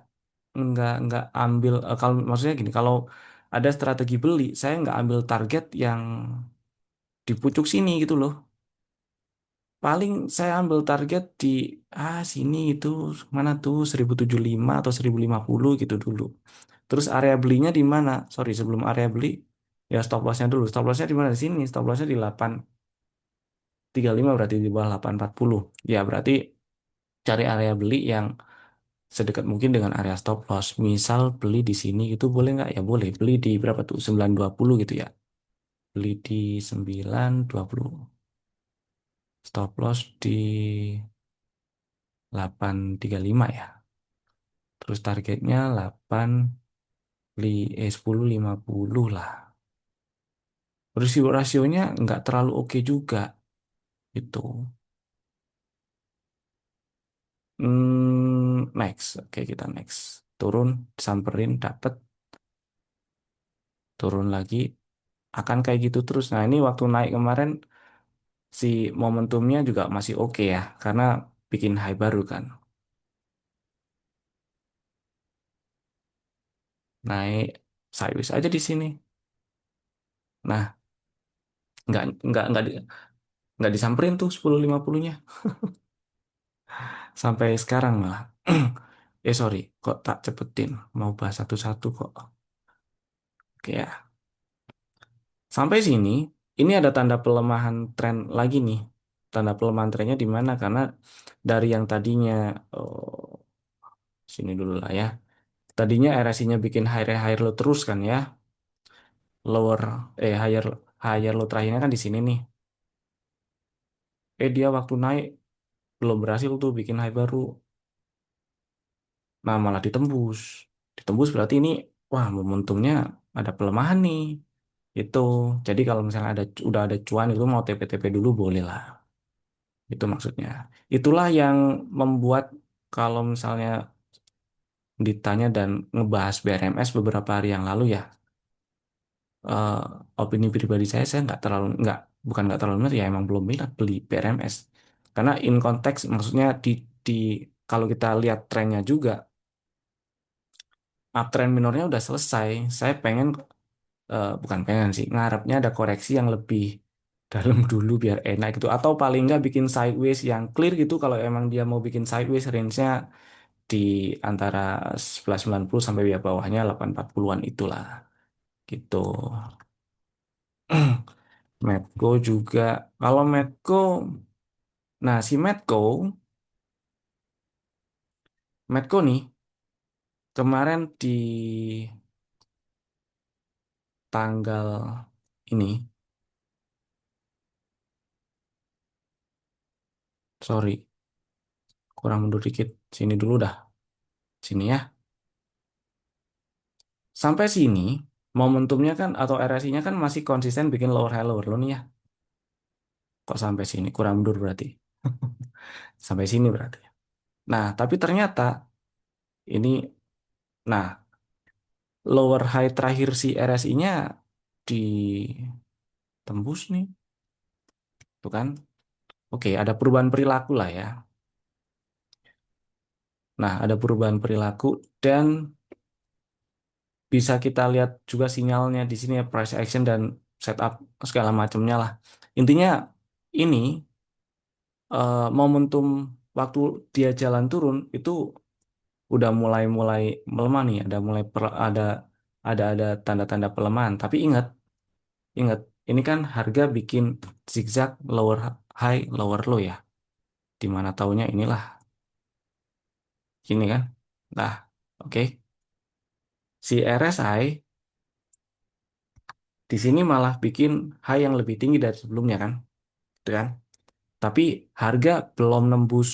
nggak ambil kalau maksudnya gini, kalau ada strategi beli, saya nggak ambil target yang di pucuk sini gitu loh. Paling saya ambil target di sini itu mana tuh 1075 atau 1050 gitu dulu. Terus area belinya di mana? Sorry, sebelum area beli ya stop lossnya dulu. Stop lossnya di mana? Di sini. Stop lossnya di 835, berarti di bawah 840. Ya berarti cari area beli yang sedekat mungkin dengan area stop loss. Misal beli di sini itu boleh nggak? Ya boleh. Beli di berapa tuh? 920 gitu ya. Beli di 920. Stop loss di 835 ya. Terus targetnya 8 1050 lah. Rasionya nggak terlalu oke juga itu. Next. Oke, kita next. Turun, samperin, dapat, turun lagi, akan kayak gitu terus. Nah, ini waktu naik kemarin si momentumnya juga masih oke ya, karena bikin high baru kan. Naik sideways aja di sini. Nah, nggak nggak nggak di, nggak disamperin tuh 1050-nya sampai sekarang malah. Sorry, kok tak cepetin. Mau bahas satu-satu kok. Oke ya. Sampai sini, ini ada tanda pelemahan tren lagi nih. Tanda pelemahan trennya di mana? Karena dari yang tadinya, sini dulu lah ya. Tadinya RSI-nya bikin higher low terus kan ya. Lower, higher, higher low terakhirnya kan di sini nih. Dia waktu naik belum berhasil tuh bikin high baru. Nah, malah ditembus. Ditembus berarti ini, wah momentumnya ada pelemahan nih. Itu. Jadi kalau misalnya udah ada cuan itu mau TP-TP dulu boleh lah. Itu maksudnya. Itulah yang membuat kalau misalnya ditanya dan ngebahas BRMS beberapa hari yang lalu ya, eh, opini pribadi saya nggak bukan nggak terlalu minat ya, emang belum minat beli BRMS. Karena in konteks maksudnya di kalau kita lihat trennya juga, uptrend minornya udah selesai. Saya pengen bukan pengen sih, ngarepnya ada koreksi yang lebih dalam dulu biar enak gitu, atau paling nggak bikin sideways yang clear gitu. Kalau emang dia mau bikin sideways, range-nya di antara 1190 sampai ya bawahnya 840-an itulah gitu. Medco juga, kalau Medco, nah si Medco nih kemarin di tanggal ini, sorry kurang mundur dikit, sini dulu dah, sini ya. Sampai sini momentumnya kan atau RSI-nya kan masih konsisten bikin lower high lower low nih ya. Kok sampai sini kurang mundur berarti. Sampai sini berarti. Nah, tapi ternyata ini, nah, lower high terakhir si RSI-nya ditembus nih, tuh kan? Oke, ada perubahan perilaku lah ya. Nah, ada perubahan perilaku dan bisa kita lihat juga sinyalnya di sini ya, price action dan setup segala macamnya lah. Intinya ini momentum waktu dia jalan turun itu udah mulai-mulai melemah nih, ada tanda-tanda pelemahan. Tapi ingat, ingat ini kan harga bikin zigzag lower high, lower low ya. Dimana taunya inilah ini kan. Nah, oke. Si RSI di sini malah bikin high yang lebih tinggi dari sebelumnya kan, gitu kan? Tapi harga belum nembus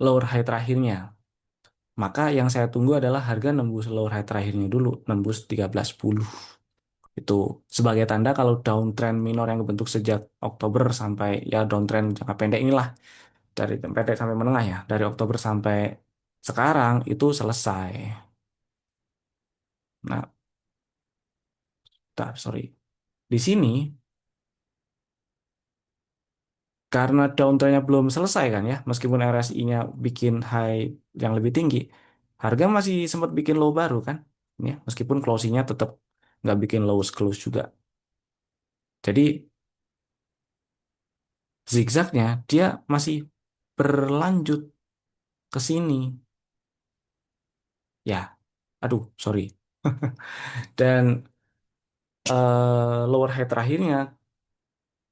lower high terakhirnya. Maka yang saya tunggu adalah harga nembus lower high terakhirnya dulu, nembus 13.10. Itu sebagai tanda kalau downtrend minor yang kebentuk sejak Oktober sampai ya downtrend jangka pendek inilah dari pendek sampai menengah ya, dari Oktober sampai sekarang itu selesai. Nah, sorry. Di sini karena downtrendnya belum selesai kan ya, meskipun RSI-nya bikin high yang lebih tinggi, harga masih sempat bikin low baru kan, ya, meskipun closing-nya tetap nggak bikin lowest close juga. Jadi zigzagnya dia masih berlanjut ke sini, ya, aduh, sorry. Dan lower high terakhirnya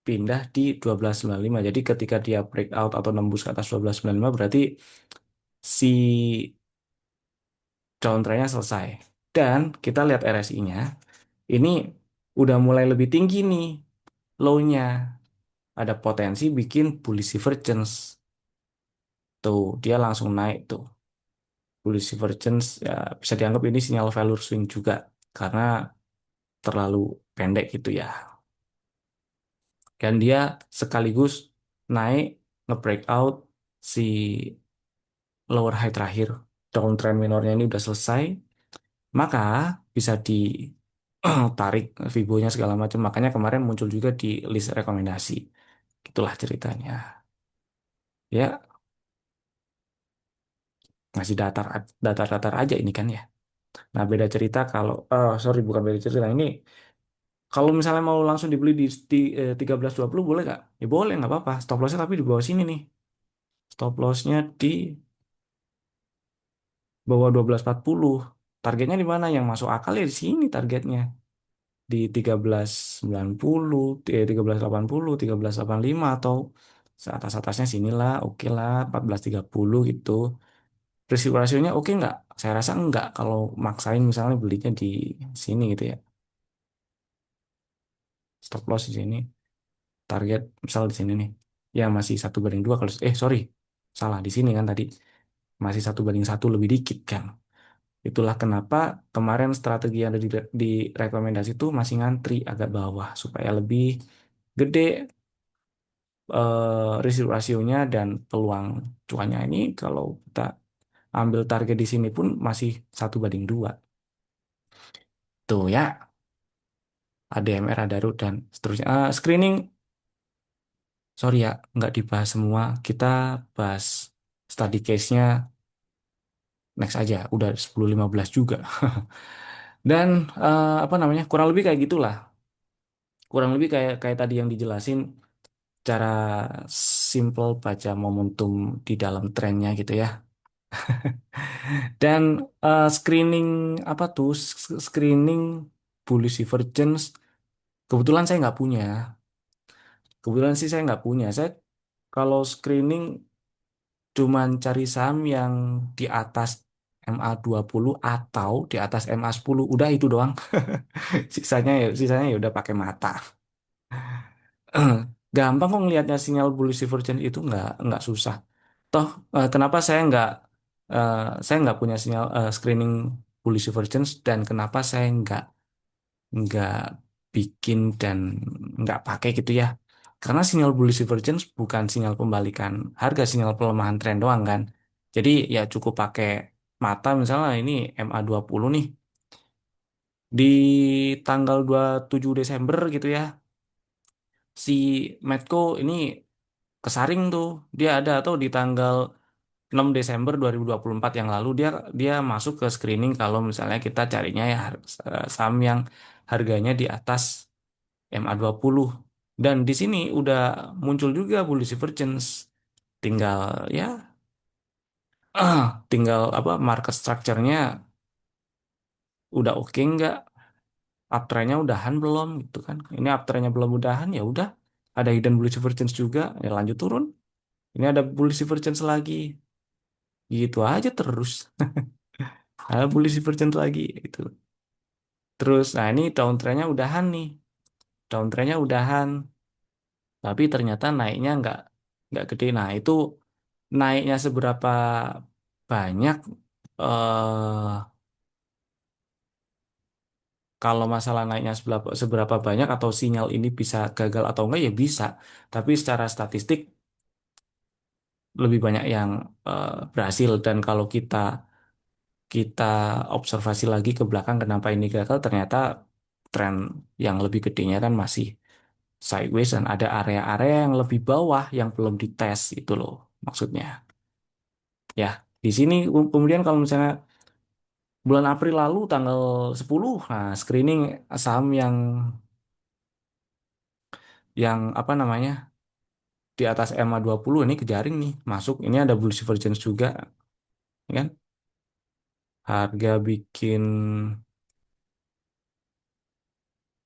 pindah di 12.95. Jadi ketika dia breakout atau nembus ke atas 12.95 berarti si downtrendnya selesai. Dan kita lihat RSI-nya, ini udah mulai lebih tinggi nih low-nya. Ada potensi bikin bullish divergence. Tuh, dia langsung naik tuh. Bullish divergence ya bisa dianggap ini sinyal value swing juga karena terlalu pendek gitu ya. Dan dia sekaligus naik nge-breakout si lower high terakhir. Downtrend minornya ini udah selesai, maka bisa ditarik Fibonya segala macam. Makanya kemarin muncul juga di list rekomendasi. Itulah ceritanya. Ya, masih datar-datar aja ini kan ya. Nah, beda cerita kalau, sorry bukan beda cerita. Ini kalau misalnya mau langsung dibeli di 13.20 boleh nggak? Ya boleh, nggak apa-apa. Stop lossnya tapi di bawah sini nih. Stop lossnya di bawah 12.40. Targetnya di mana? Yang masuk akal ya di sini targetnya. Di 13.90, 13.80, 13.85 atau seatas-atasnya sinilah, oke lah, 14.30 gitu. Risk ratio-nya oke nggak? Saya rasa enggak kalau maksain misalnya belinya di sini gitu ya. Stop loss di sini, target misal di sini nih. Ya masih 1/2 kalau sorry. Salah di sini kan tadi. Masih 1/1 lebih dikit kan. Itulah kenapa kemarin strategi yang ada di rekomendasi itu masih ngantri agak bawah supaya lebih gede risk rasionya dan peluang cuannya ini kalau kita ambil target di sini pun masih 1/2. Tuh ya, ADMR, Adaro, dan seterusnya. Screening, sorry ya, nggak dibahas semua. Kita bahas study case-nya next aja. Udah 10-15 juga. Dan apa namanya, kurang lebih kayak gitulah. Kurang lebih kayak kayak tadi yang dijelasin cara simple baca momentum di dalam trennya gitu ya. Dan screening apa tuh? Screening bullish divergence. Kebetulan saya nggak punya. Kebetulan sih saya nggak punya. Saya kalau screening cuman cari saham yang di atas MA20 atau di atas MA10. Udah itu doang. Sisanya ya udah pakai mata. Gampang kok ngelihatnya sinyal bullish divergence itu nggak susah. Toh kenapa eh, saya nggak punya sinyal screening bullish divergence dan kenapa saya nggak bikin dan nggak pakai gitu ya? Karena sinyal bullish divergence bukan sinyal pembalikan harga, sinyal pelemahan tren doang kan. Jadi ya cukup pakai mata misalnya ini MA20 nih di tanggal 27 Desember gitu ya. Si Medco ini kesaring tuh. Dia ada tuh di tanggal 6 Desember 2024 yang lalu dia dia masuk ke screening kalau misalnya kita carinya ya saham yang harganya di atas MA20. Dan di sini udah muncul juga bullish divergence. Tinggal ya tinggal apa market structure-nya udah oke nggak? Uptrend-nya udahan belum gitu kan? Ini uptrend-nya belum udahan ya udah ada hidden bullish divergence juga ya lanjut turun. Ini ada bullish divergence lagi. Gitu aja terus. Ada bullish divergence lagi itu. Terus, nah ini downtrend-nya udahan nih. Downtrend-nya udahan. Tapi ternyata naiknya nggak gede. Nah itu naiknya seberapa banyak, kalau masalah naiknya seberapa banyak atau sinyal ini bisa gagal atau enggak ya bisa. Tapi secara statistik lebih banyak yang berhasil. Dan kalau kita kita observasi lagi ke belakang kenapa ini gagal, ternyata tren yang lebih gedenya kan masih sideways dan ada area-area yang lebih bawah yang belum dites itu loh maksudnya. Ya, di sini kemudian kalau misalnya bulan April lalu tanggal 10, nah screening saham yang apa namanya di atas MA20 ini kejaring nih masuk. Ini ada bullish divergence juga, ya kan? Harga bikin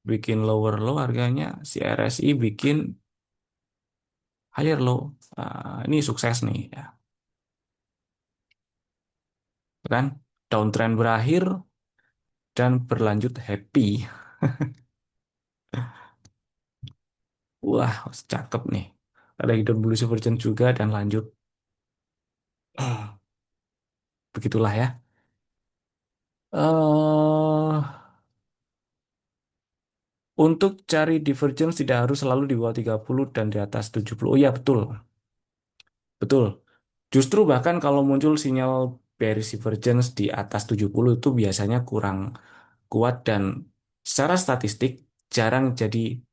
bikin lower low harganya, si RSI bikin higher low. Ini sukses nih ya, kan? Downtrend berakhir dan berlanjut happy. Wah, cakep nih. Ada hidden blue divergence juga dan lanjut. Begitulah ya. Untuk cari divergence tidak harus selalu di bawah 30 dan di atas 70. Oh iya, betul. Betul. Justru bahkan kalau muncul sinyal bearish divergence di atas 70 itu biasanya kurang kuat dan secara statistik jarang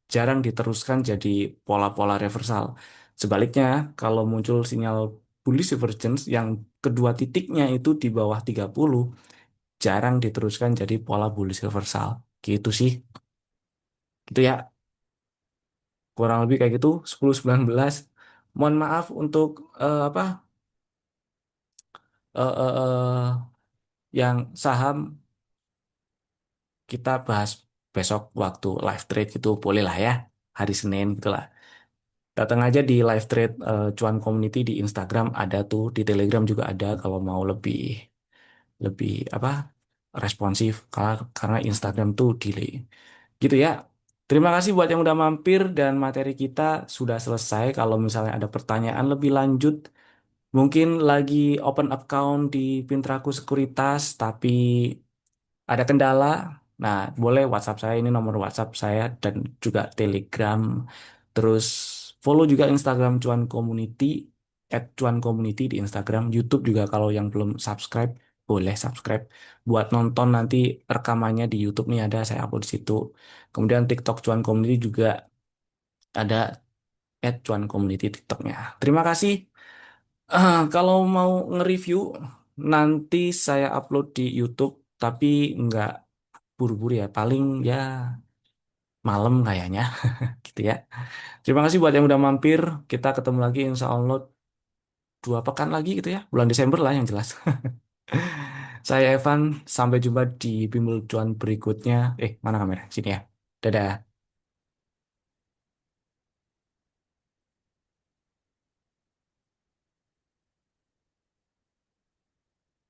jarang diteruskan jadi pola-pola reversal. Sebaliknya, kalau muncul sinyal bullish divergence yang kedua titiknya itu di bawah 30 jarang diteruskan jadi pola bullish reversal. Gitu sih. Gitu ya. Kurang lebih kayak gitu 10-19. Mohon maaf untuk apa yang saham kita bahas besok waktu live trade gitu boleh lah ya, hari Senin gitulah. Datang aja di live trade Cuan Community di Instagram ada tuh, di Telegram juga ada kalau mau lebih lebih apa responsif karena Instagram tuh delay. Gitu ya. Terima kasih buat yang udah mampir dan materi kita sudah selesai. Kalau misalnya ada pertanyaan lebih lanjut, mungkin lagi open account di Pintraku Sekuritas tapi ada kendala. Nah, boleh WhatsApp saya, ini nomor WhatsApp saya dan juga Telegram. Terus follow juga Instagram Cuan Community, @cuan community di Instagram. YouTube juga kalau yang belum subscribe, boleh subscribe. Buat nonton nanti rekamannya di YouTube nih ada, saya upload di situ. Kemudian TikTok Cuan Community juga ada, @cuan community TikToknya. Terima kasih. Kalau mau nge-review, nanti saya upload di YouTube, tapi nggak buru-buru ya, paling ya malam kayaknya, gitu ya. Terima kasih buat yang udah mampir. Kita ketemu lagi insya Allah 2 pekan lagi gitu ya, bulan Desember lah yang jelas. Saya Evan, sampai jumpa di bimbel cuan berikutnya. Mana kamera? Sini ya. Dadah.